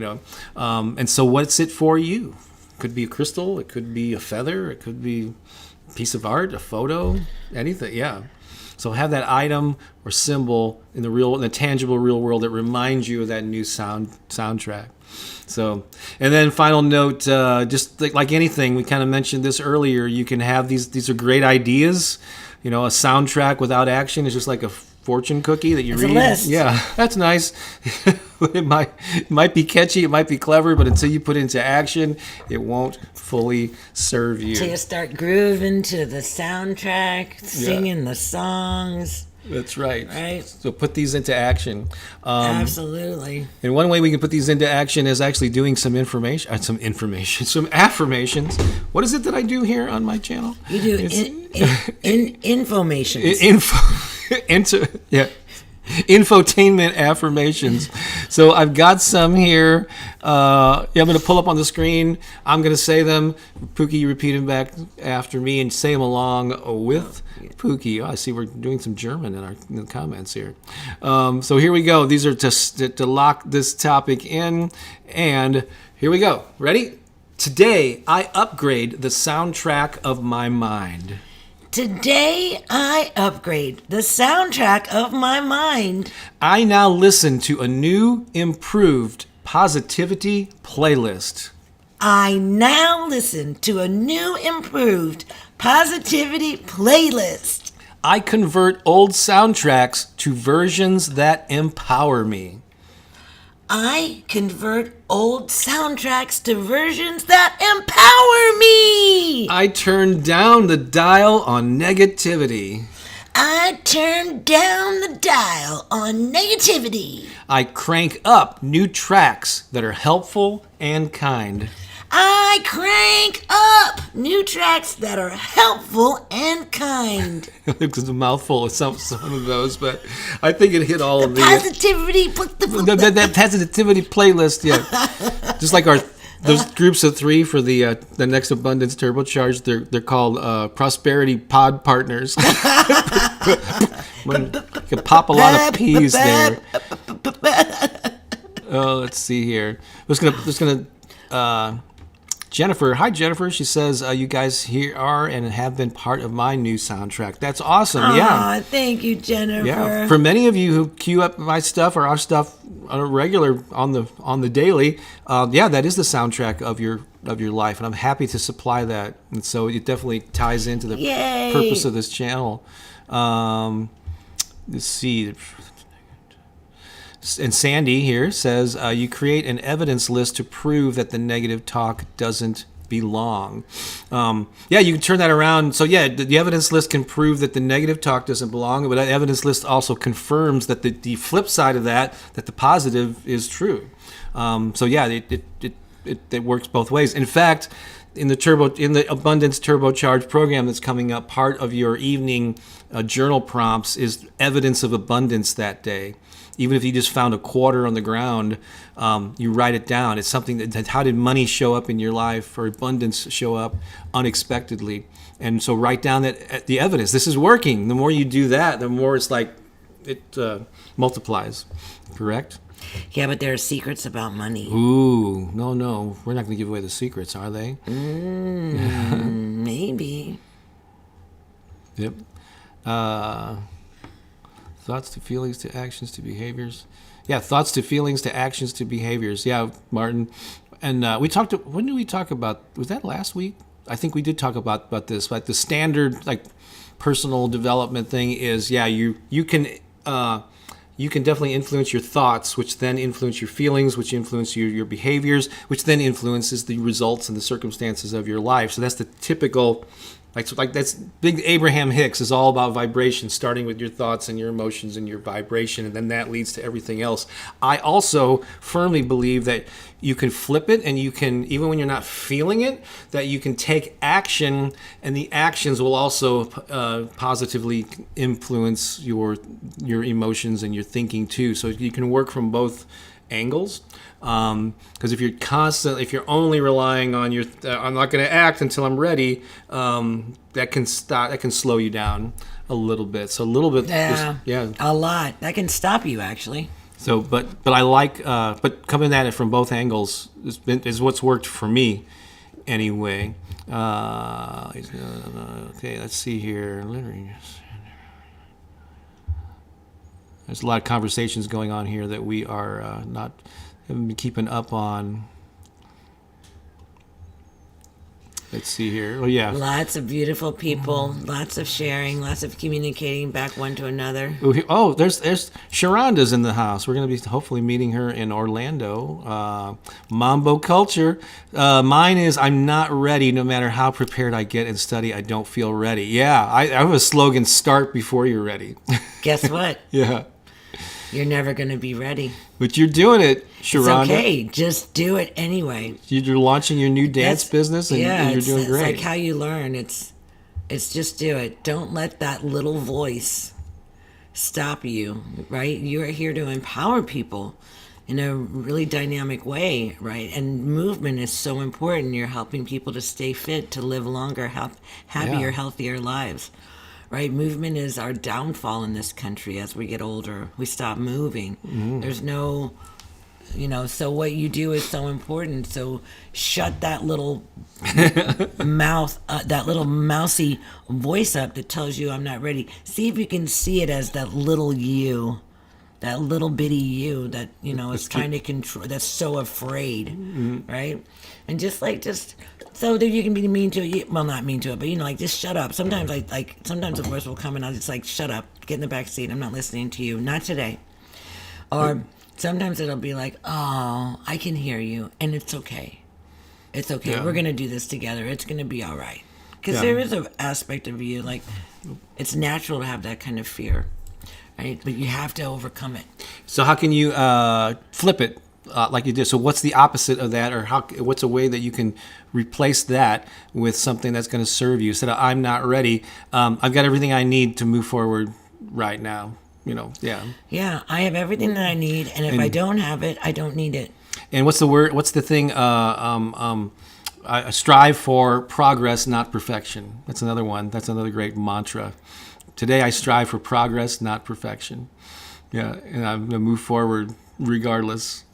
And so what's it for you? It could be a crystal. It could be a feather. It could be a piece of art, a photo, anything. Yeah. So have that item or symbol in the tangible real world that reminds you of that new soundtrack. So, and then final note, just like anything, we kind of mentioned this earlier, you can have these are great ideas. A soundtrack without action is just like a fortune cookie that you read. A list. Yeah, that's nice. It might be catchy, it might be clever, but until you put it into action, it won't fully serve you. Until you start grooving to the soundtrack, singing the songs. That's right. Right. So put these into action. Absolutely. And one way we can put these into action is actually doing some affirmations. What is it that I do here on my channel? You do informations. Infotainment affirmations. So I've got some here. I'm going to pull up on the screen. I'm going to say them. Pooki, you repeat them back after me and say them along with Pooki. I see we're doing some German in the comments here. So here we go. These are to lock this topic in. And here we go. Ready? Today, I upgrade the soundtrack of my mind. Today, I upgrade the soundtrack of my mind. I now listen to a new, improved positivity playlist. I now listen to a new, improved positivity playlist. I convert old soundtracks to versions that empower me. I convert old soundtracks to versions that empower me. I turn down the dial on negativity. I turn down the dial on negativity. I crank up new tracks that are helpful and kind. I crank up new tracks that are helpful and kind. It's a mouthful of some of those, but I think it hit all of the positivity. That positivity playlist, yeah. Just like those groups of three for the Next Abundance Turbocharged, they're called Prosperity Pod Partners. You can pop a lot of P's there. Oh, let's see here. Just gonna. Jennifer, hi Jennifer. She says you guys here are and have been part of my new soundtrack. That's awesome. Yeah. Thank you, Jennifer. Yeah. For many of you who queue up my stuff or our stuff on a regular on the daily, that is the soundtrack of your life, and I'm happy to supply that. And so it definitely ties into the purpose of this channel. Let's see. And Sandy here says, you create an evidence list to prove that the negative talk doesn't belong. Yeah, you can turn that around. So yeah, the evidence list can prove that the negative talk doesn't belong, but that evidence list also confirms that the flip side of that the positive is true. So yeah, it works both ways. In fact, in the Abundance Turbocharged program that's coming up, part of your evening journal prompts is evidence of abundance that day. Even if you just found a quarter on the ground, you write it down. It's something that how did money show up in your life, or abundance show up unexpectedly? And so write down the evidence. This is working. The more you do that, the more it's like it multiplies. Correct? Yeah, but there are secrets about money. Ooh, no. We're not going to give away the secrets, are they? Maybe. Yep. Thoughts to feelings to actions to behaviors. Yeah, thoughts to feelings to actions to behaviors. Yeah, Martin. And we talked. When did we talk about? Was that last week? I think we did talk about this. Like the standard personal development thing is, yeah, you can definitely influence your thoughts, which then influence your feelings, which influence your behaviors, which then influences the results and the circumstances of your life. So that's the typical. Like that's big. Abraham Hicks is all about vibration, starting with your thoughts and your emotions and your vibration, and then that leads to everything else. I also firmly believe that you can flip it, and you can, even when you're not feeling it, that you can take action, and the actions will also positively influence your emotions and your thinking too. So you can work from both angles. Because if you're only relying on I'm not going to act until I'm ready, that can slow you down a little bit. So a little bit, a lot that can stop you actually. So, but I like, but coming at it from both angles is what's worked for me, anyway. Okay, let's see here. There's a lot of conversations going on here that we are not. Haven't been keeping up on. Let's see here. Oh, yeah. Lots of beautiful people, lots of sharing, lots of communicating back one to another. Oh, there's Sharonda's in the house. We're going to be hopefully meeting her in Orlando. Mambo culture. Mine is, I'm not ready no matter how prepared I get and study. I don't feel ready. Yeah, I have a slogan, start before you're ready. Guess what? Yeah. You're never going to be ready. But you're doing it, Sharonda. It's okay. Just do it anyway. You're launching your new dance business, and you're doing great. It's like how you learn. It's just do it. Don't let that little voice stop you, right? You're here to empower people in a really dynamic way, right? And movement is so important. You're helping people to stay fit, to live longer, happier, healthier lives. Right, movement is our downfall in this country. As we get older, we stop moving. Mm-hmm. There's no, so what you do is so important. So shut that little mouth, that little mousy voice up that tells you I'm not ready. See if you can see it as that little you, that little bitty you that is trying to control. That's so afraid, right? And just so that you can be mean to it. Well, not mean to it, but just shut up. Sometimes sometimes the voice will come and I'll just shut up, get in the back seat. I'm not listening to you. Not today. Or sometimes it'll be like, oh, I can hear you, and it's okay. It's okay. Yeah. We're gonna do this together. It's gonna be all right. Because there is an aspect of you it's natural to have that kind of fear, right? But you have to overcome it. So how can you flip it? Like you did. So what's the opposite of that, or what's a way that you can replace that with something that's going to serve you? Instead of I'm not ready, I've got everything I need to move forward right now. Yeah, I have everything that I need, and if I don't have it, I don't need it. And what's the word? What's the thing? I strive for progress, not perfection. That's another one. That's another great mantra. Today I strive for progress, not perfection. Yeah, and I'm going to move forward regardless.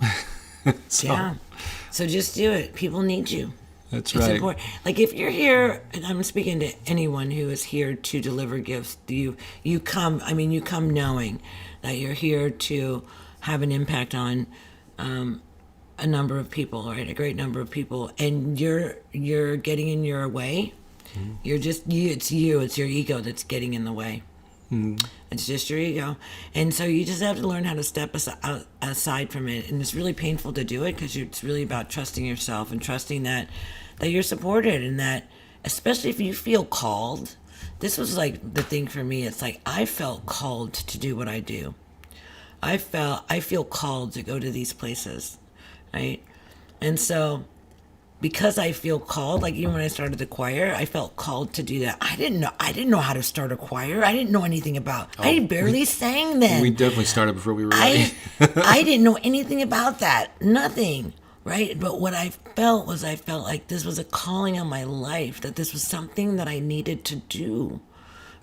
Yeah. So just do it. People need you. That's right. It's important. If you're here, and I'm speaking to anyone who is here to deliver gifts, you come knowing that you're here to have an impact on a number of people, right? A great number of people, and you're getting in your way. Mm-hmm. You're just it's your ego that's getting in the way. It's just your ego. And so you just have to learn how to step aside from it. And it's really painful to do it because it's really about trusting yourself and trusting that you're supported, and that, especially if you feel called. This was like the thing for me. It's like I felt called to do what I do. I feel called to go to these places, right? And so because I feel called, like even when I started the choir, I felt called to do that. I didn't know how to start a choir. I didn't know anything about. I barely sang then. We definitely started before we were ready. I didn't know anything about that. Nothing, right? But what I felt like this was a calling on my life, that this was something that I needed to do,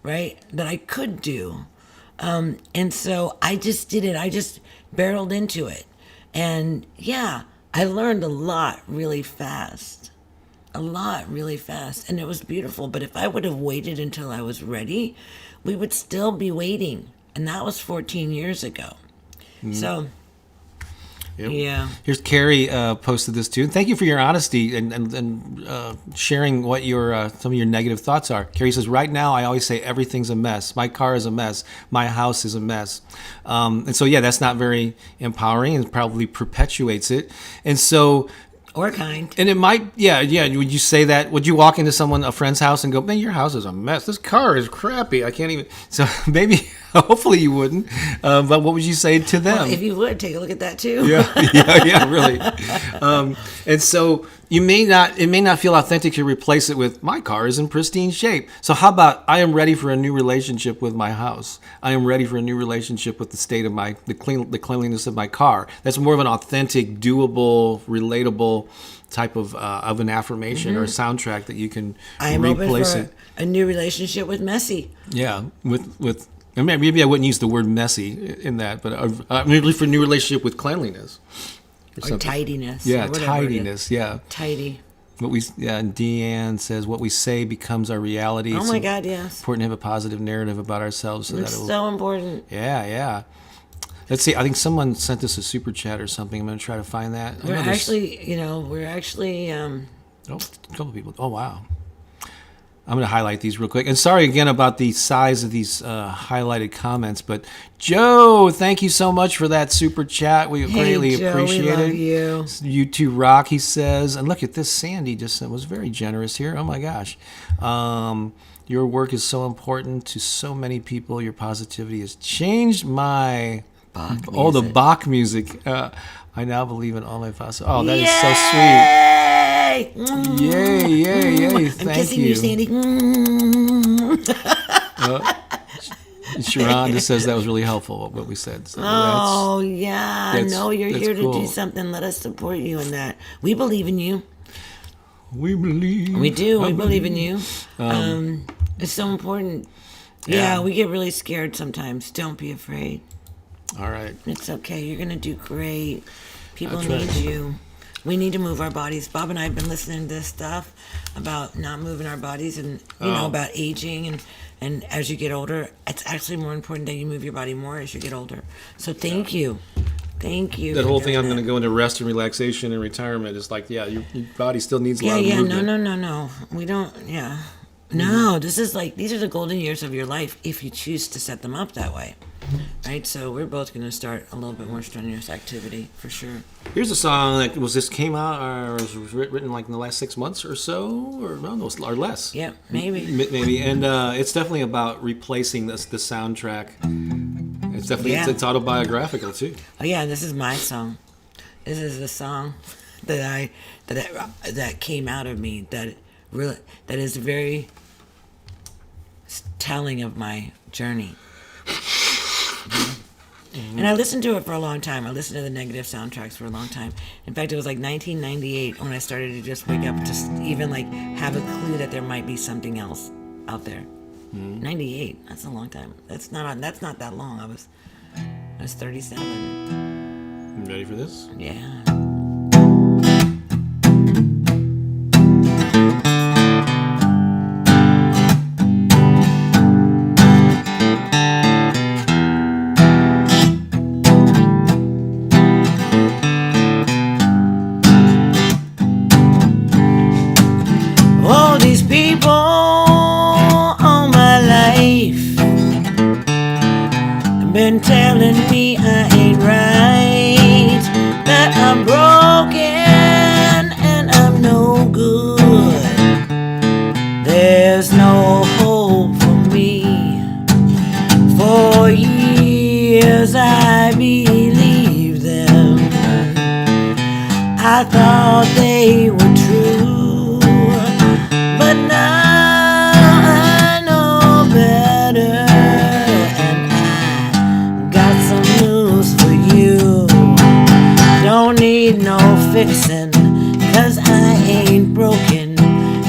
right? That I could do. And so I just did it. I just barreled into it. And yeah, I learned a lot really fast. And it was beautiful. But if I would have waited until I was ready, we would still be waiting. And that was 14 years ago. So, Yep. yeah. Here's Carrie posted this too. Thank you for your honesty and sharing what your some of your negative thoughts are. Carrie says, right now I always say everything's a mess. My car is a mess. My house is a mess. And so, yeah, that's not very empowering and probably perpetuates it. And so... Or kind. And it might, yeah. Would you say that? Would you walk into a friend's house and go, man, your house is a mess. This car is crappy. I can't even. So maybe, hopefully you wouldn't. But what would you say to them? Well, if you would, take a look at that too. Yeah, really. And so it may not feel authentic to replace it with, my car is in pristine shape. So how about, I am ready for a new relationship with my house. I am ready for a new relationship with the state of the cleanliness of my car. That's more of an authentic, doable, relatable type of an affirmation or a soundtrack that you can I am replace open for a new relationship with messy. Yeah, with maybe I wouldn't use the word messy in that, but maybe for a new relationship with cleanliness. Or tidiness. Yeah, or tidiness. Yeah. Tidy. And Deanne says, what we say becomes our reality. Oh my God, yes. Important to have a positive narrative about ourselves. It's so important. Yeah. Let's see. I think someone sent us a super chat or something. I'm going to try to find that. We're actually. A couple people. Oh, wow. I'm going to highlight these real quick. And sorry again about the size of these highlighted comments, but Joe, thank you so much for that super chat. We greatly appreciate it. We love you. You too rock, he says. And look at this. Sandy just was very generous here. Oh my gosh. Your work is so important to so many people. Your positivity has changed my... the Bach music. I now believe in all my possibilities. Oh, that is so sweet. Yay. Thank I'm kissing you. Sandy. Sharon just says that was really helpful, what we said. So No, you're here to cool. do something. Let us support you in that. We believe in you. We believe. We do. We believe in you. It's so important. Yeah, we get really scared sometimes. Don't be afraid. All right. It's okay. You're going to do great. People That's need right. you. We need to move our bodies. Bob and I have been listening to this stuff about not moving our bodies and, about aging. And as you get older, it's actually more important that you move your body more as you get older. So thank you. Thank you. That whole thing, I'm going to go into rest and relaxation and retirement. Is like, your body still needs a lot of movement. No. We don't, No, this is like, these are the golden years of your life if you choose to set them up that way. Right? So we're both going to start a little bit more strenuous activity for sure. Here's a song that came out or was written like in the last 6 months or so, or or less. Yeah, maybe. Maybe. And it's definitely about replacing the soundtrack. It's definitely it's autobiographical too. Oh yeah, this is my song. This is the song that came out of me that is very telling of my journey. And I listened to it for a long time. I listened to the negative soundtracks for a long time. In fact, it was like 1998 when I started to just wake up, just even like have a clue that there might be something else out there. 98. That's a long time. That's not that long. I was 37. You ready for this? Yeah. All these people all my life been telling me I ain't right, that I'm broken and I'm no good. There's no hope for me. For years I believed them. I thought they were true, but now I know better, and I got some news for you. Don't need no fixin', 'cause I ain't broken.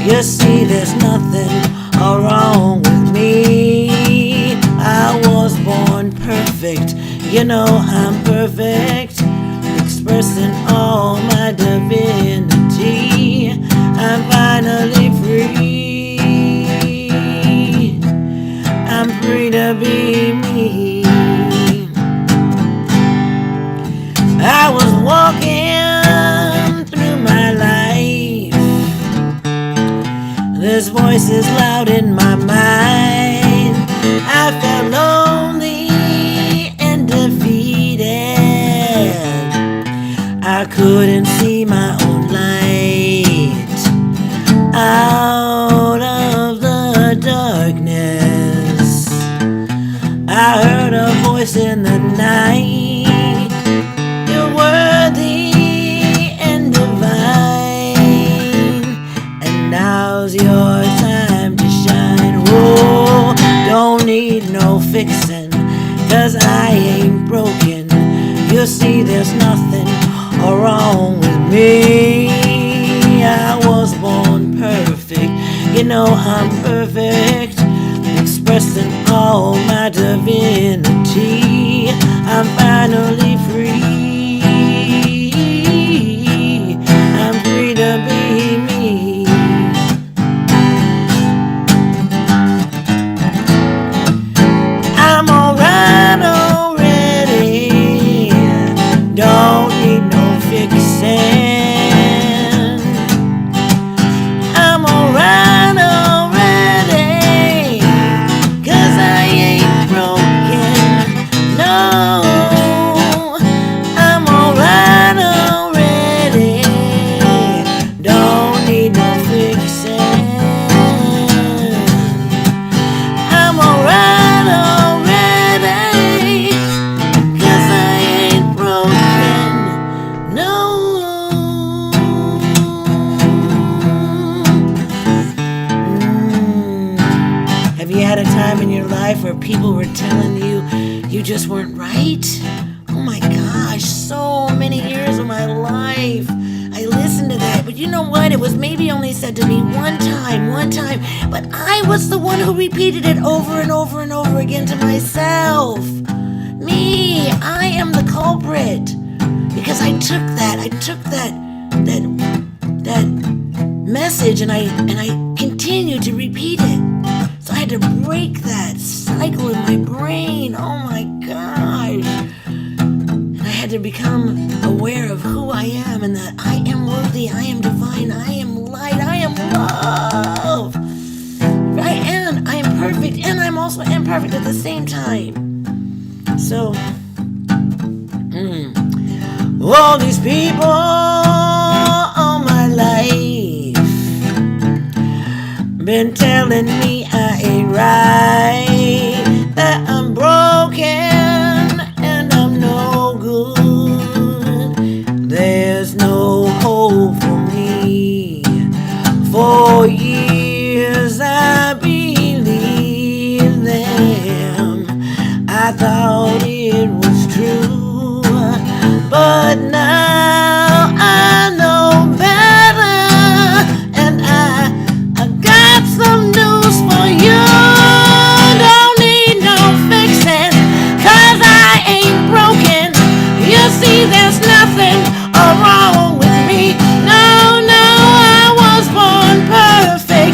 You see, there's nothing wrong with me. I was born perfect, you know I'm perfect, expressing all my divinity. I'm finally free. I'm free to be me. I was walking through my life. This voice is loud in my mind. I felt lonely and defeated. I couldn't see my own light out of the darkness. I heard a voice in the night. You're worthy and divine, and now's your time to shine. Whoa, don't need no fixin', 'cause I ain't broken. You see, there's nothing wrong with me. I was born perfect, you know I'm perfect, expressing all my divinity. I'm finally free. I'm free to be me. I'm alright already. Don't need no fixin'. I'm alright already, 'cause I ain't broken. No, I'm alright already. Don't need no fixin'. I'm alright already, 'cause I ain't broken. No. Have you had a time in your life where people were telling you you just weren't right? Oh my gosh, so many years of my life I listened to that, but you know what? It was maybe only said to me one time, but I was the one who repeated it over and over and over again to myself. Me, I am the culprit, because I took that message and I continued to repeat it. So I had to break that cycle in my brain. Oh my gosh. And I had to become aware of who I am, and that I am worthy, I am divine, I am light, I am love. I am perfect, and I'm also imperfect at the same time. So, all these people all my life been telling me I ain't right, that I'm broken and I'm no good. There's no hope for me. For years I believed them. I thought it was true, but now I know better, and I got some news for you. Don't need no fixin', 'cause I ain't broken. You see, there's nothing wrong with me. No, I was born perfect.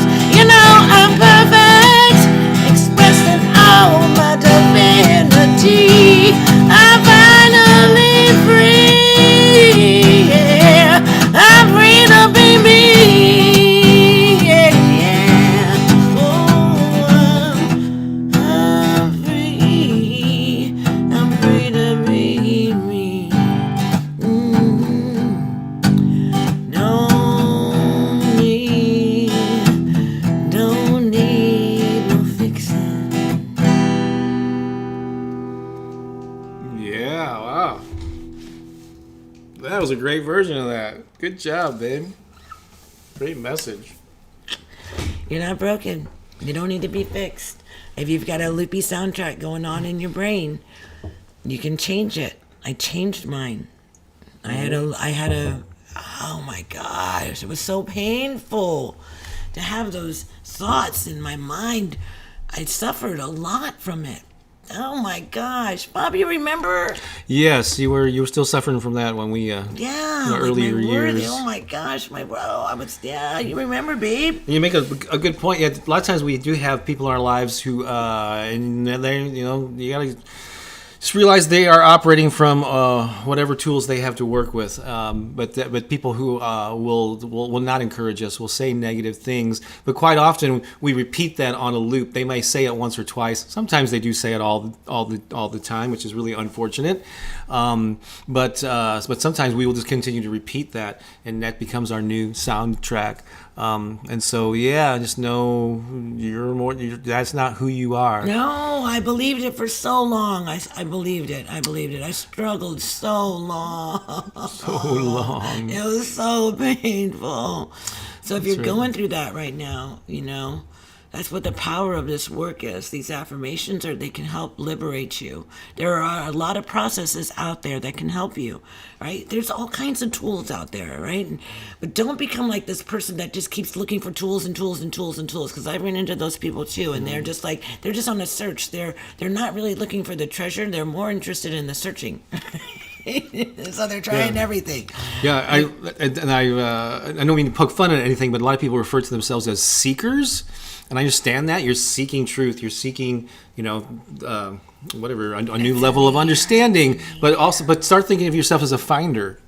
a great version of that. Good job, babe. Great message. You're not broken. You don't need to be fixed. If you've got a loopy soundtrack going on in your brain, you can change it. I changed mine. I had a, oh my gosh, it was so painful to have those thoughts in my mind. I suffered a lot from it. Oh my gosh, Bob, you remember? Yes, you were still suffering from that when we earlier years. Oh my gosh, you remember, babe? You make a good point. Yeah, a lot of times we do have people in our lives who and they, you gotta just realize they are operating from whatever tools they have to work with. But people who will not encourage us, will say negative things. But quite often we repeat that on a loop. They may say it once or twice. Sometimes they do say it all the time, which is really unfortunate. But sometimes we will just continue to repeat that, and that becomes our new soundtrack. And so, just know that's not who you are. No, I believed it for so long. I believed it. I struggled so long. It was so painful. So if you're going through that right now, that's what the power of this work is. These affirmations they can help liberate you. There are a lot of processes out there that can help you, right? There's all kinds of tools out there, right? But don't become like this person that just keeps looking for tools and tools and tools and tools, because I ran into those people too, and they're just on a search. They're not really looking for the treasure. They're more interested in the searching. So they're trying everything. Yeah, I don't mean to poke fun at anything, but a lot of people refer to themselves as seekers. And I understand that. You're seeking truth. You're seeking, whatever, a new level of understanding. But start thinking of yourself as a finder.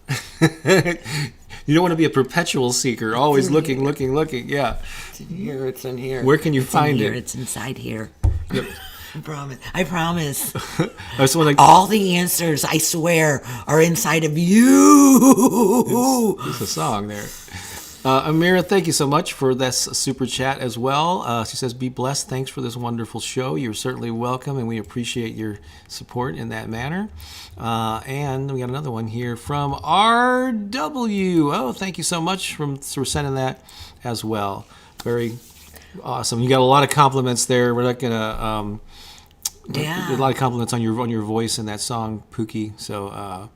You don't want to be a perpetual seeker, always looking. Yeah. It's in here. Where can you find it? It's inside here. Yep. I promise. All the answers, I swear, are inside of you. It's a song there. Amira, thank you so much for this super chat as well. She says, be blessed. Thanks for this wonderful show. You're certainly welcome, and we appreciate your support in that manner. And we got another one here from RW. Oh, thank you so much for sending that as well. Very awesome. You got a lot of compliments there. We're not going to... a lot of compliments on your voice in that song, Pooki. So...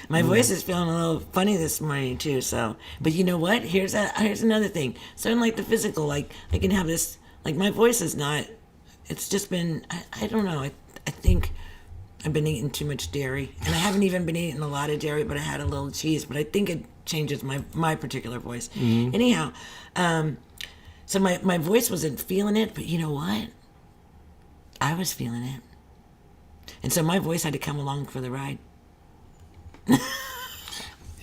My voice is feeling a little funny this morning too. So, but you know what? Here's another thing. So in the physical, I can have this. My voice is not. It's just been. I don't know. I think I've been eating too much dairy, and I haven't even been eating a lot of dairy. But I had a little cheese. But I think it changes my particular voice. Mm-hmm. Anyhow, so my voice wasn't feeling it. But you know what? I was feeling it, and so my voice had to come along for the ride. You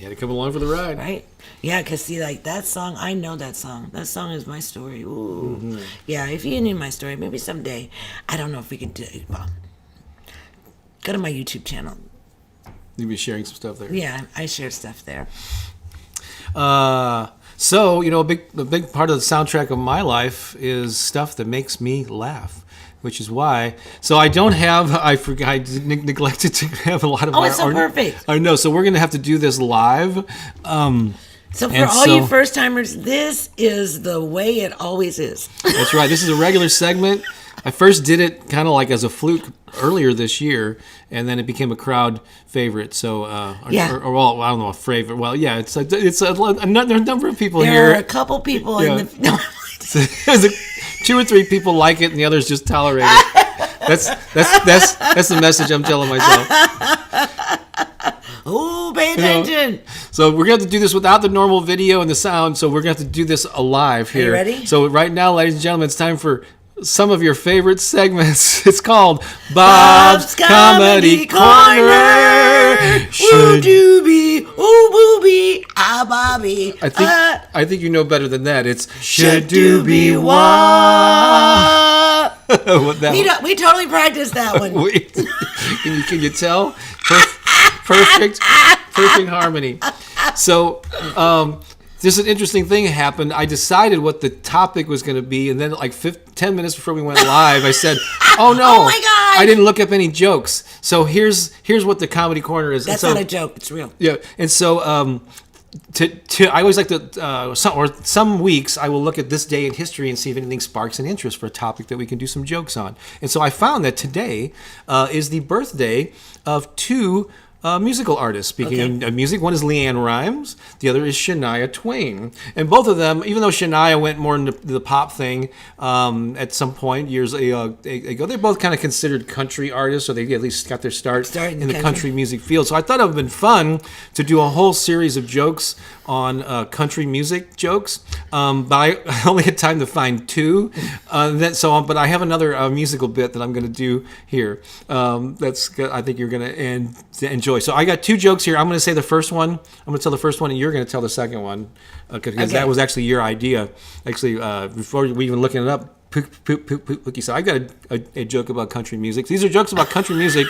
had to come along for the ride. Right? Yeah, because see, that song, I know that song. That song is my story. Ooh. Mm-hmm. Yeah, if you knew my story, maybe someday, I don't know if we could do it. Well, go to my YouTube channel. You'll be sharing some stuff there. Yeah, I share stuff there. So, a big part of the soundtrack of my life is stuff that makes me laugh. Which is why, so I don't have, I neglected to have a lot of it's so perfect. I know, so we're going to have to do this live. So for all you first-timers, this is the way it always is. That's right. This is a regular segment. I first did it kind of like as a fluke earlier this year, and then it became a crowd favorite. So, I don't know, a favorite. Well, yeah, it's a number of people here. There are a couple people in the... There's 2 or 3 people like it, and the others just tolerate it. That's the message I'm telling myself. Oh, pay attention. So we're going to have to do this without the normal video and the sound, so we're going to have to do this alive here. Are you ready? So right now, ladies and gentlemen, it's time for some of your favorite segments. It's called Bob's Comedy Corner. Should you be, ooh booby, ah Bobby. I think you know better than that. It's should you be what? We totally practiced that one. Can you tell? Perfect harmony. So Just an interesting thing happened. I decided what the topic was going to be, and then like 10 minutes before we went live, I said, "Oh no, Oh my God. I didn't look up any jokes." So here's what the Comedy Corner is. That's not a joke. It's real. Yeah, and so I always like to some weeks I will look at this day in history and see if anything sparks an interest for a topic that we can do some jokes on. And so I found that today is the birthday of two musical artists. Speaking of music, one is Leanne Rimes, the other is Shania Twain. And both of them, even though Shania went more into the pop thing at some point years ago, they're both kind of considered country artists, or they at least got their start in the country music field. So I thought it would have been fun to do a whole series of jokes on country music jokes, but I only had time to find two. But I have another musical bit that I'm going to do here. I think you're going to enjoy. So I got two jokes here. I'm going to say the first one. I'm going to tell the first one, and you're going to tell the second one, because that was actually your idea. Actually, before we even looking it up, Pooki. So I got a joke about country music. These are jokes about country music.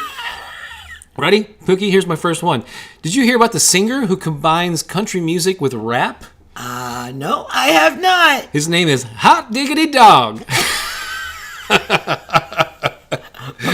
Ready? Pooki, here's my first one. Did you hear about the singer who combines country music with rap? No, I have not. His name is Hot Diggity Dog.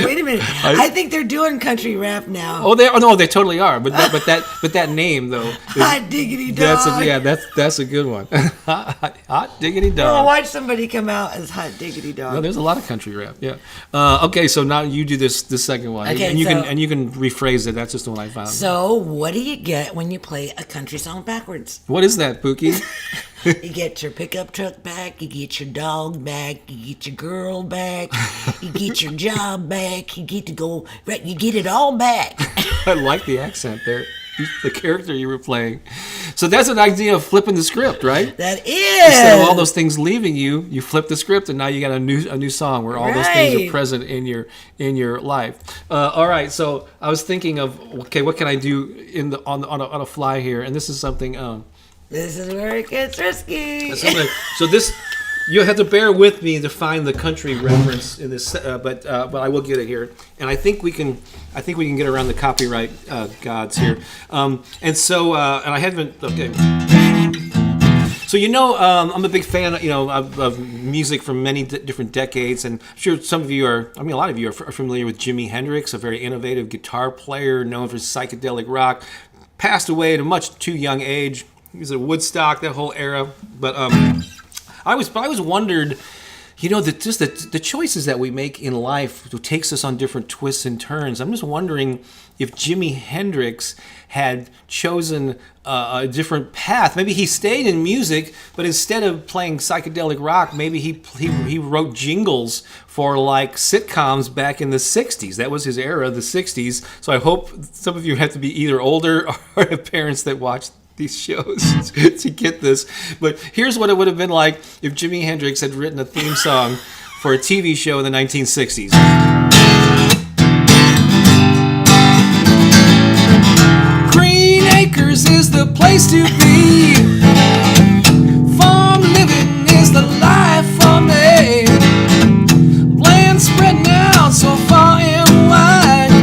Wait a minute. I think they're doing country rap now. Oh, they totally are. But that name though. Hot Diggity Dog. That's a good one. Hot Diggity Dog. Well, watch somebody come out as Hot Diggity Dog. No, there's a lot of country rap. Yeah. Okay, so now you do the second one. Okay, and you can rephrase it. That's just the one I found. So, what do you get when you play a country song backwards? What is that, Pooki? You get your pickup truck back, you get your dog back, you get your girl back, you get your job back, you get it all back. I like the accent there. The character you were playing. So that's an idea of flipping the script, right? That is. Instead of all those things leaving you flip the script, and now you got a new song where all those things are present in your life. All right. So I was thinking of, okay, what can I do on a fly here? And this is something. This is where it gets risky. So this, you have to bear with me to find the country reference in this, but I will get it here, and I think we can get around the copyright gods here, and I haven't. Okay. So I'm a big fan, of music from many different decades, and I'm sure a lot of you are familiar with Jimi Hendrix, a very innovative guitar player known for psychedelic rock, passed away at a much too young age. He was at Woodstock, that whole era. But I always wondered, the choices that we make in life takes us on different twists and turns. I'm just wondering if Jimi Hendrix had chosen a different path. Maybe he stayed in music, but instead of playing psychedelic rock, maybe he wrote jingles for like sitcoms back in the 60s. That was his era, the 60s. So I hope some of you have to be either older or have parents that watched these shows to get this. But here's what it would have been like if Jimi Hendrix had written a theme song for a TV show in the 1960s. Green Acres is the place to be. Farm living is the life for me. Land spreading out so far and wide.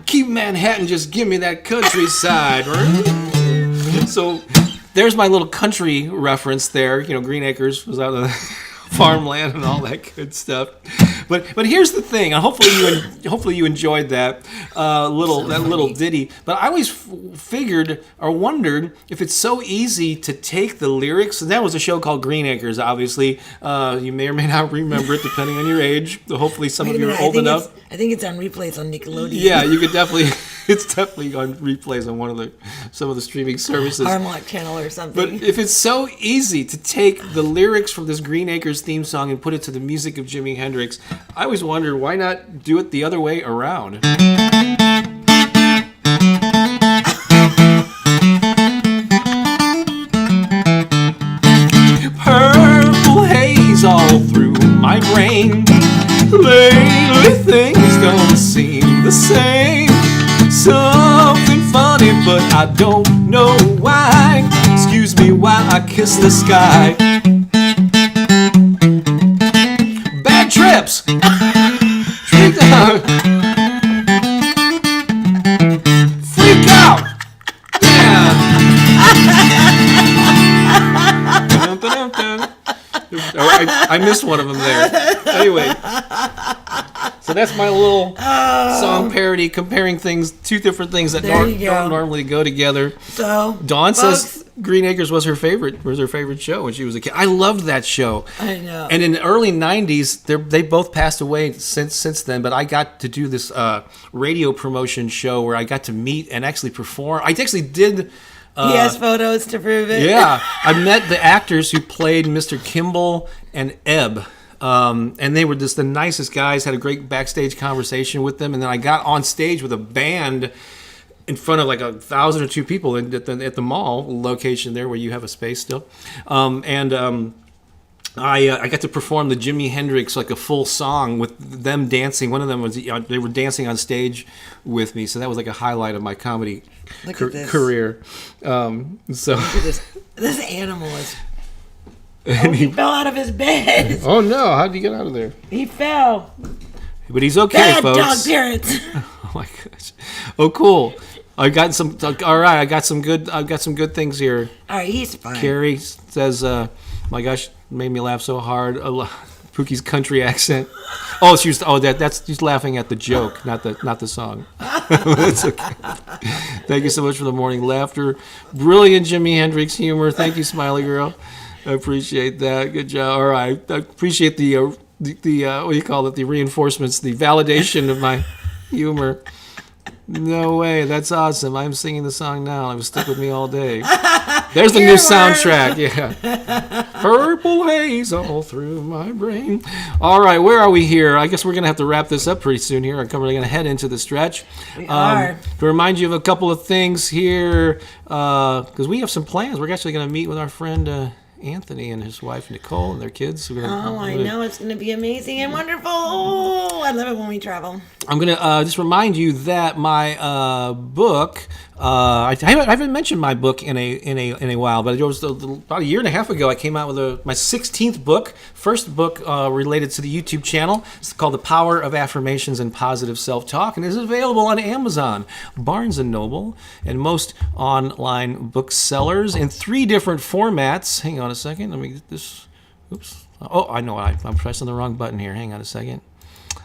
Keep Manhattan, just give me that countryside. So there's my little country reference there. Green Acres was out of the farmland and all that good stuff. But here's the thing, and hopefully you enjoyed that little ditty. But I always figured or wondered if it's so easy to take the lyrics. And that was a show called Green Acres. Obviously, you may or may not remember it, depending on your age. Hopefully, some of you are old enough. I think it's on replays on Nickelodeon. Yeah, you could definitely. It's definitely on replays on some of the streaming services. Hallmark Channel or something. But if it's so easy to take the lyrics from this Green Acres theme song and put it to the music of Jimi Hendrix, I always wondered, why not do it the other way around? Purple haze all through my brain. Lately things don't seem the same. Something funny, but I don't know why. Excuse me while I kiss the sky. Bad trips. Freak out. Freak out. Yeah. I missed one of them there. Anyway, so that's my little song parody comparing two different things that don't normally go together. So Dawn says Green Acres was her favorite show when she was a kid. I loved that show. I know. And in the early '90s, they both passed away since then. But I got to do this radio promotion show where I got to meet and actually perform. I actually did. He has photos to prove it. Yeah, I met the actors who played Mr. Kimball and Ebb. And they were just the nicest guys, had a great backstage conversation with them. And then I got on stage with a band in front of like 1,000 or 2 people at the mall location there where you have a space still. I got to perform the Jimi Hendrix, like a full song with them dancing. One of them was, they were dancing on stage with me. So that was like a highlight of my comedy career. So look at this. This animal is... he fell out of his bed. Oh no! How did he get out of there? He fell. But he's okay, Bad folks. dog parents. Oh my gosh! Oh, cool. I got some. All right, I've got some good things here. All right, he's fine. Carrie says, "My gosh, made me laugh so hard." Pookie's country accent. Oh, she's laughing at the joke, not the song. That's okay. Thank you so much for the morning laughter. Brilliant Jimi Hendrix humor. Thank you, Smiley Girl. I appreciate that. Good job. All right. I appreciate the what do you call it? The reinforcements, the validation of my humor. No way. That's awesome. I'm singing the song now. It will stick with me all day. There's the new soundtrack. Yeah. Purple haze all through my brain. All right. Where are we here? I guess we're going to have to wrap this up pretty soon here. We're going to head into the stretch. We are. To remind you of a couple of things here, because we have some plans. We're actually going to meet with our friend Anthony and his wife Nicole and their kids. I know it's going to be amazing and wonderful. Oh, I love it when we travel. I'm going to just remind you that my book. I haven't mentioned my book in a while, but it was about a year and a half ago. I came out with my 16th book, first book related to the YouTube channel. It's called The Power of Affirmations and Positive Self-Talk, and it is available on Amazon, Barnes & Noble, and most online booksellers in 3 different formats. Hang on a second. Let me get this. Oops. Oh, I know. I'm pressing the wrong button here. Hang on a second.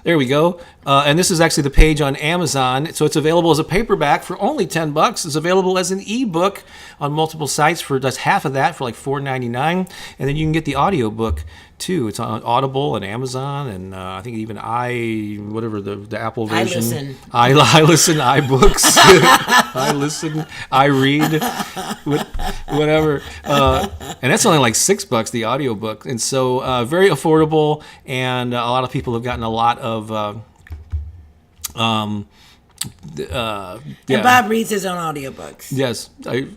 There we go. And this is actually the page on Amazon. So it's available as a paperback for only $10. It's available as an ebook on multiple sites for just half of that for like $4.99. And then you can get the audiobook too. It's on Audible and Amazon and I think even the Apple version. I listen, iBooks. I listen, I read, whatever. And that's only like $6, the audiobook. And so very affordable, and a lot of people have gotten a lot of And Bob reads his own audiobooks. Yes, I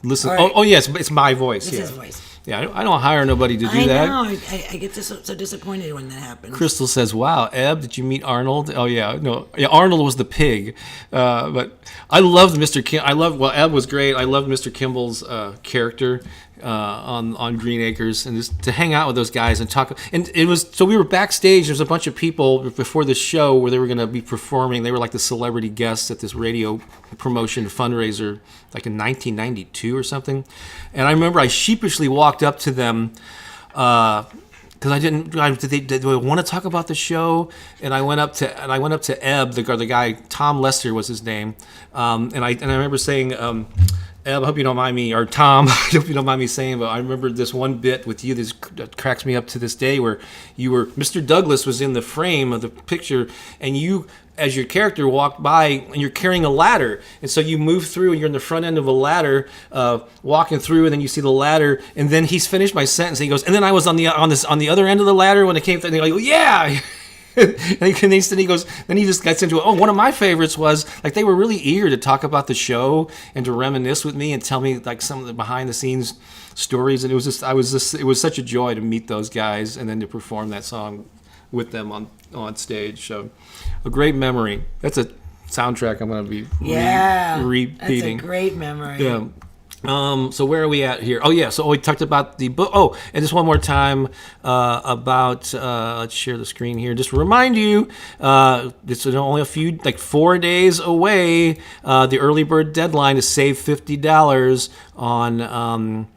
listen. Right. Oh yes, it's my voice. It's his voice. Yeah, I don't hire nobody to do that. I know. I get so disappointed when that happens. Crystal says, "Wow, Eb, did you meet Arnold?" Oh yeah, no, yeah, Arnold was the pig, but I loved Mr. Kim. Eb was great. I loved Mr. Kimball's character on Green Acres, and just to hang out with those guys and talk. And it was so we were backstage. There's a bunch of people before the show where they were going to be performing. They were like the celebrity guests at this radio promotion fundraiser, like in 1992 or something. And I remember I sheepishly walked up to them because did they want to talk about the show? And I went up to Eb, the guy, Tom Lester was his name, and I remember saying, Eb, I hope you don't mind me, or Tom, I hope you don't mind me saying, but I remember this one bit with you that cracks me up to this day, where Mr. Douglas was in the frame of the picture, and you, as your character, walked by, and you're carrying a ladder, and so you move through, and you're in the front end of a ladder, walking through, and then you see the ladder, and then he's finished my sentence, and he goes, and then I was on the other end of the ladder when it came, and they go, yeah. And he goes. Then he just gets into it. Oh, one of my favorites was like they were really eager to talk about the show and to reminisce with me and tell me like some of the behind the scenes stories. And it was such a joy to meet those guys and then to perform that song with them on stage. So a great memory. That's a soundtrack I'm going to be repeating. That's a great memory. Yeah. So where are we at here? Oh yeah, so we talked about the book. Oh, and just one more time about let's share the screen here. Just to remind you, it's only a few, like 4 days away. The early bird deadline to save $50 on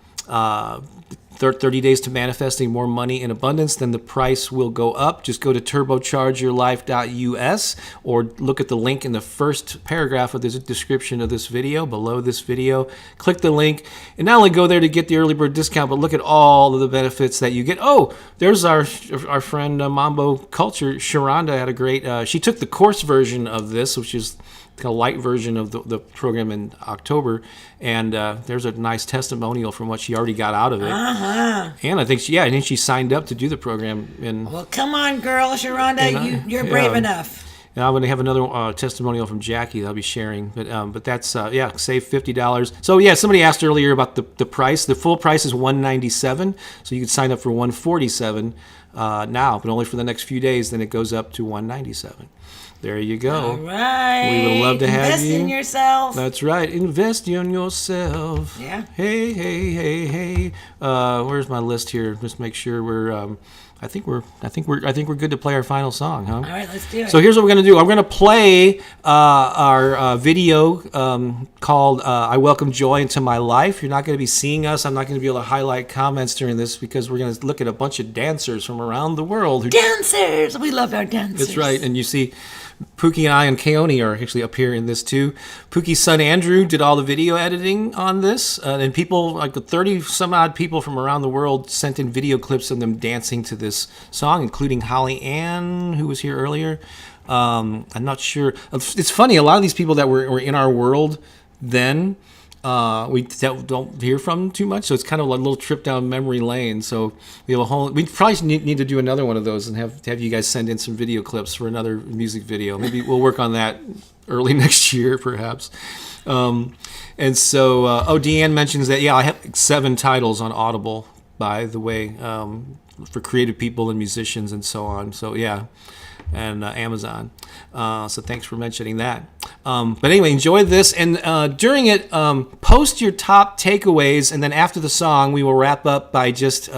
30 days to manifesting more money in abundance, then the price will go up. Just go to turbochargeyourlife.us or look at the link in the first paragraph of the description of this video, below this video. Click the link and not only go there to get the early bird discount, but look at all of the benefits that you get. Oh, there's our friend Mambo Culture. Sharonda had a great, she took the course version of this, which is a light version of the program in October, and there's a nice testimonial from what she already got out of it. And I think she signed up to do the program. Well, come on, girl, Sharonda, you're brave enough. And I'm going to have another testimonial from Jackie that I'll be sharing. But that's, save $50. So, somebody asked earlier about the price. The full price is $197, so you can sign up for $147 now, but only for the next few days. Then it goes up to $197. There you go. All right. We would love to have you. Invest in yourself. That's right. Invest in yourself. Yeah. Hey. Where's my list here? Just make sure we're. I think we're good to play our final song, huh? All right, let's do it. So here's what we're going to do. I'm going to play our video called "I Welcome Joy into My Life." You're not going to be seeing us. I'm not going to be able to highlight comments during this because we're going to look at a bunch of dancers from around the world. Dancers! We love our dancers. That's right. And you see Pooki and I and Keone are actually up here in this too. Pooki's son Andrew did all the video editing on this, and people, like 30 some odd people from around the world, sent in video clips of them dancing to this song, including Holly Ann, who was here earlier. I'm not sure. It's funny, a lot of these people that were in our world then, we don't hear from too much, so it's kind of like a little trip down memory lane. So we have we probably need to do another one of those and have you guys send in some video clips for another music video. Maybe we'll work on that early next year, perhaps. And so, Deanne mentions that, I have 7 titles on Audible, by the way, for creative people and musicians and so on. So, and Amazon. So thanks for mentioning that. But anyway, enjoy this. And during it, post your top takeaways. And then after the song, we will wrap up by just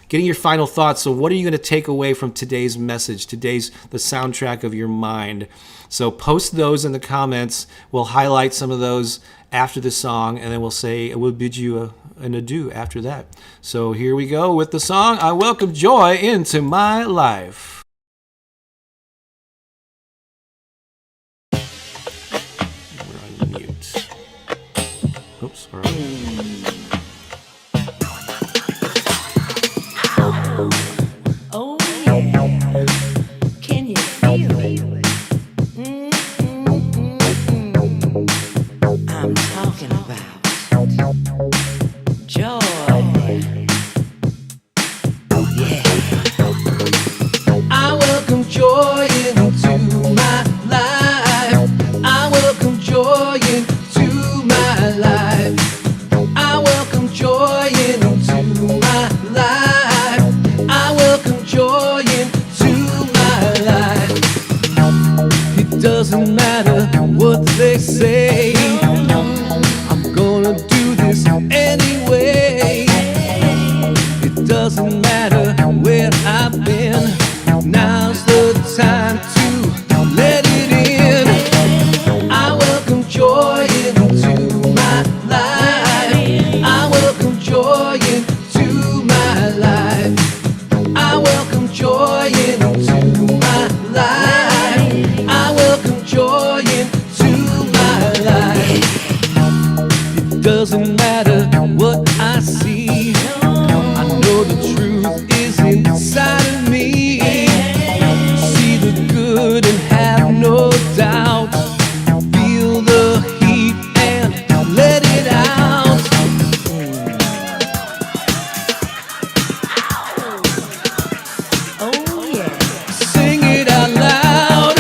getting your final thoughts. So what are you going to take away from today's message, the soundtrack of your mind? So post those in the comments. We'll highlight some of those after the song, and then we'll bid you an adieu after that. So here we go with the song, I Welcome Joy into My Life. Oops, we're on. Oh, yeah. Can you feel it? I'm talking about joy. Yeah. I welcome joy into my life. I welcome joy into my life. I welcome joy into my life. I welcome joy into my life. It doesn't matter what they say, I'm gonna do this anyway. It doesn't matter where I've been, now's the time to let it in. I welcome joy into my life. I welcome joy into my life. I welcome joy into my life. I welcome joy into my life. It doesn't matter what I see, I know the truth is inside of me. See the good and have no doubt. Feel the heat and let it out. Oh, yeah. Sing it out loud.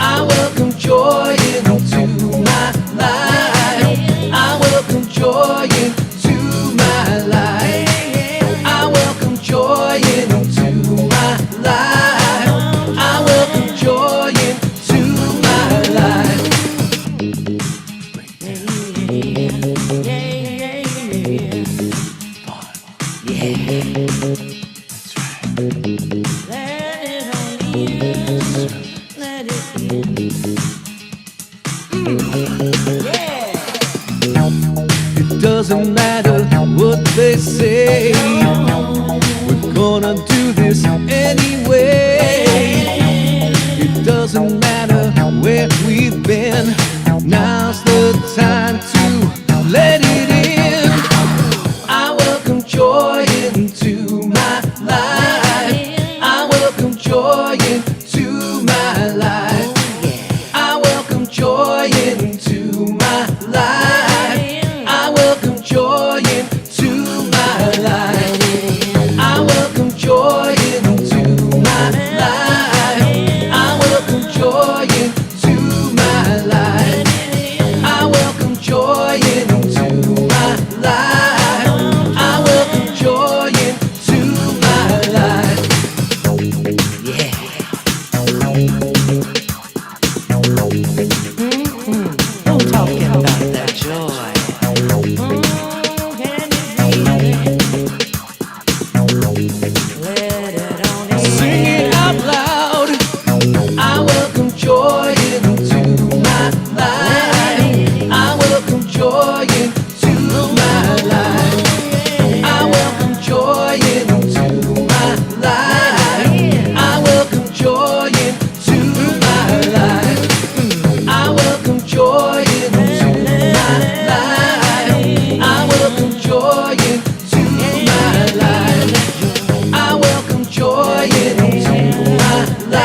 I welcome joy into my life. I welcome joy into my life. I welcome joy into my life. I welcome joy into my life. Let it in. It doesn't matter what they say, Let it on in. Sing it out loud. I welcome joy into my life. I welcome joy into my life. I welcome joy into my life. I welcome joy into my life. I welcome joy into my life. I welcome joy into my life. I welcome joy into my life.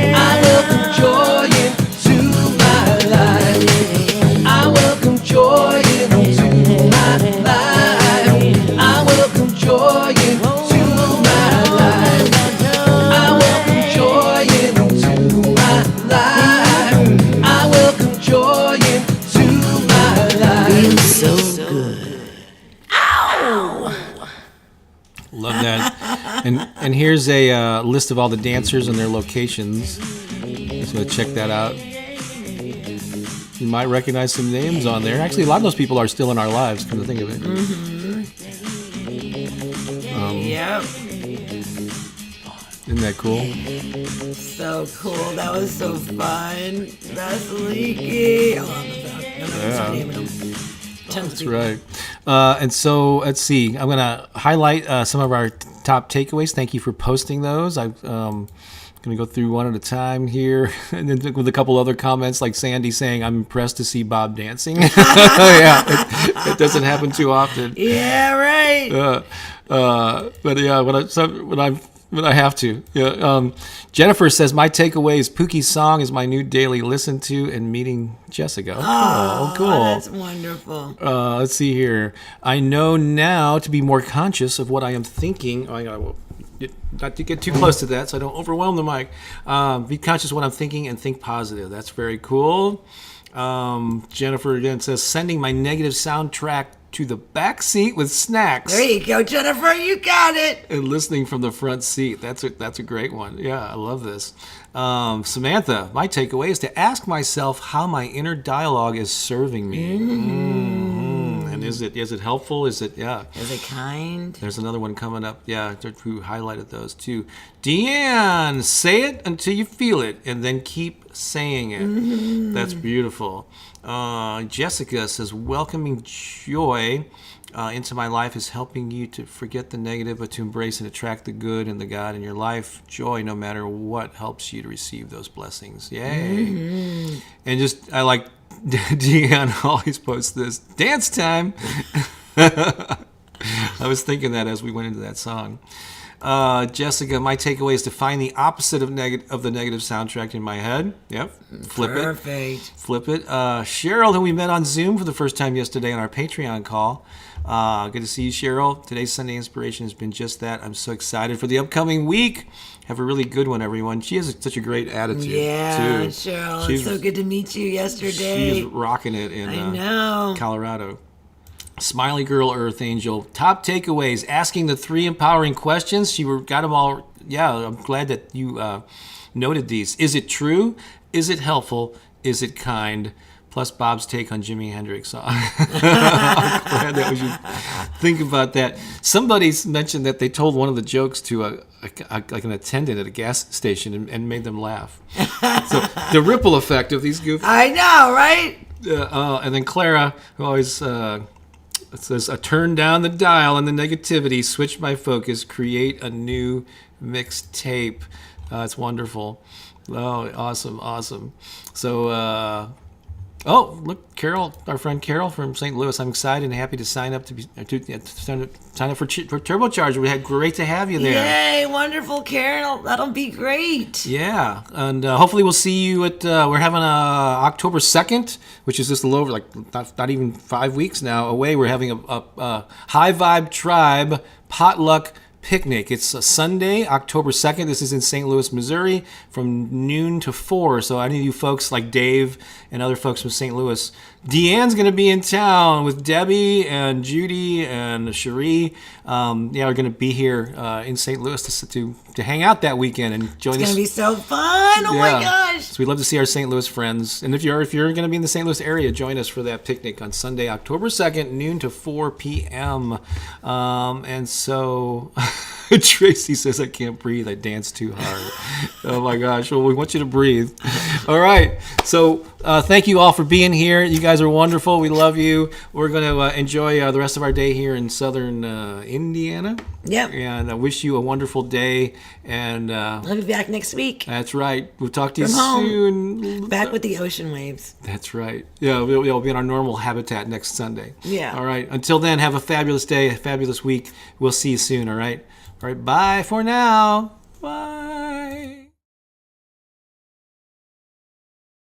I welcome joy into my life. I welcome joy into my life. I welcome joy into my life. I welcome joy into my life. I welcome joy into my life. Feels so good. Love that. And here's a list of all the dancers and their locations. Just going to check that out. You might recognize some names on there. Actually, a lot of those people are still in our lives, come to think of it. Yep. Isn't that cool? So cool. That was so fun. That's leaky. I love it. That's right. And so let's see. I'm going to highlight some of our top takeaways. Thank you for posting those. I'm going to go through one at a time here, and then with a couple other comments, like Sandy saying, "I'm impressed to see Bob dancing." Yeah, it doesn't happen too often. Yeah, right. But yeah, when I have to. Yeah. Jennifer says, my takeaway is Pooki's song is my new daily listen to and meeting Jessica. Oh, cool. That's wonderful. Let's see here. I know now to be more conscious of what I am thinking. Oh, I gotta not to get too close to that so I don't overwhelm the mic. Be conscious of what I'm thinking and think positive. That's very cool. Jennifer again says, sending my negative soundtrack to the back seat with snacks. There you go, Jennifer. You got it. And listening from the front seat. That's a great one. Yeah, I love this. Samantha, my takeaway is to ask myself how my inner dialogue is serving me. And is it helpful? Is it kind? There's another one coming up. Yeah, who highlighted those too. Deanne, say it until you feel it, and then keep saying it. That's beautiful. Jessica says, welcoming joy into my life is helping you to forget the negative, but to embrace and attract the good and the God in your life. Joy, no matter what, helps you to receive those blessings. Yay. And just, I like Deanne always posts this, dance time. I was thinking that as we went into that song. Jessica, my takeaway is to find the opposite of the negative soundtrack in my head. Yep. Perfect. Flip it. Cheryl, who we met on Zoom for the first time yesterday on our Patreon call. Good to see you, Cheryl. Today's Sunday Inspiration has been just that. I'm so excited for the upcoming week. Have a really good one, everyone. She has such a great attitude, yeah, too. Cheryl. It's so good to meet you yesterday. She's rocking it in I know. Colorado. Smiley Girl, Earth Angel. Top takeaways. Asking the 3 empowering questions. She got them all. Yeah, I'm glad that you noted these. Is it true? Is it helpful? Is it kind? Plus Bob's take on Jimi Hendrix. I'm glad that we should think about that. Somebody mentioned that they told one of the jokes to like an attendant at a gas station and made them laugh. So the ripple effect of these goofy. I know, right? And then Clara, who always says, I turn down the dial on the negativity, switch my focus, create a new mixtape. It's wonderful. Oh, awesome. So, look, Carol, our friend Carol from St. Louis. I'm excited and happy to sign up sign up for Turbocharger. We had great to have you there. Yay, wonderful, Carol. That'll be great. Yeah, and hopefully we'll see you at. We're having October 2nd, which is just a little over, like not even 5 weeks now away. We're having a High Vibe Tribe potluck picnic. It's a Sunday, October 2nd. This is in St. Louis, Missouri, from noon to 4. So any of you folks like Dave and other folks from St. Louis, Deanne's going to be in town with Debbie and Judy and Cherie. We're going to be here in St. Louis to hang out that weekend and join us. It's going to be so fun. Oh my gosh. So we'd love to see our St. Louis friends. And if you're going to be in the St. Louis area, join us for that picnic on Sunday, October 2nd, noon to 4 p.m. And so Tracy says, I can't breathe. I dance too hard. Oh my gosh. Well, we want you to breathe. All right. So thank you all for being here. You guys are wonderful. We love you. We're going to enjoy the rest of our day here in southern Indiana. Yep. And I wish you a wonderful day. And I'll be back next week. That's right. We'll talk to you From home. soon. Back with the ocean waves. That's right. Yeah, we'll be in our normal habitat next Sunday. Yeah. All right. Until then, have a fabulous day, a fabulous week. We'll see you soon. All right. All right. Bye for now. Bye.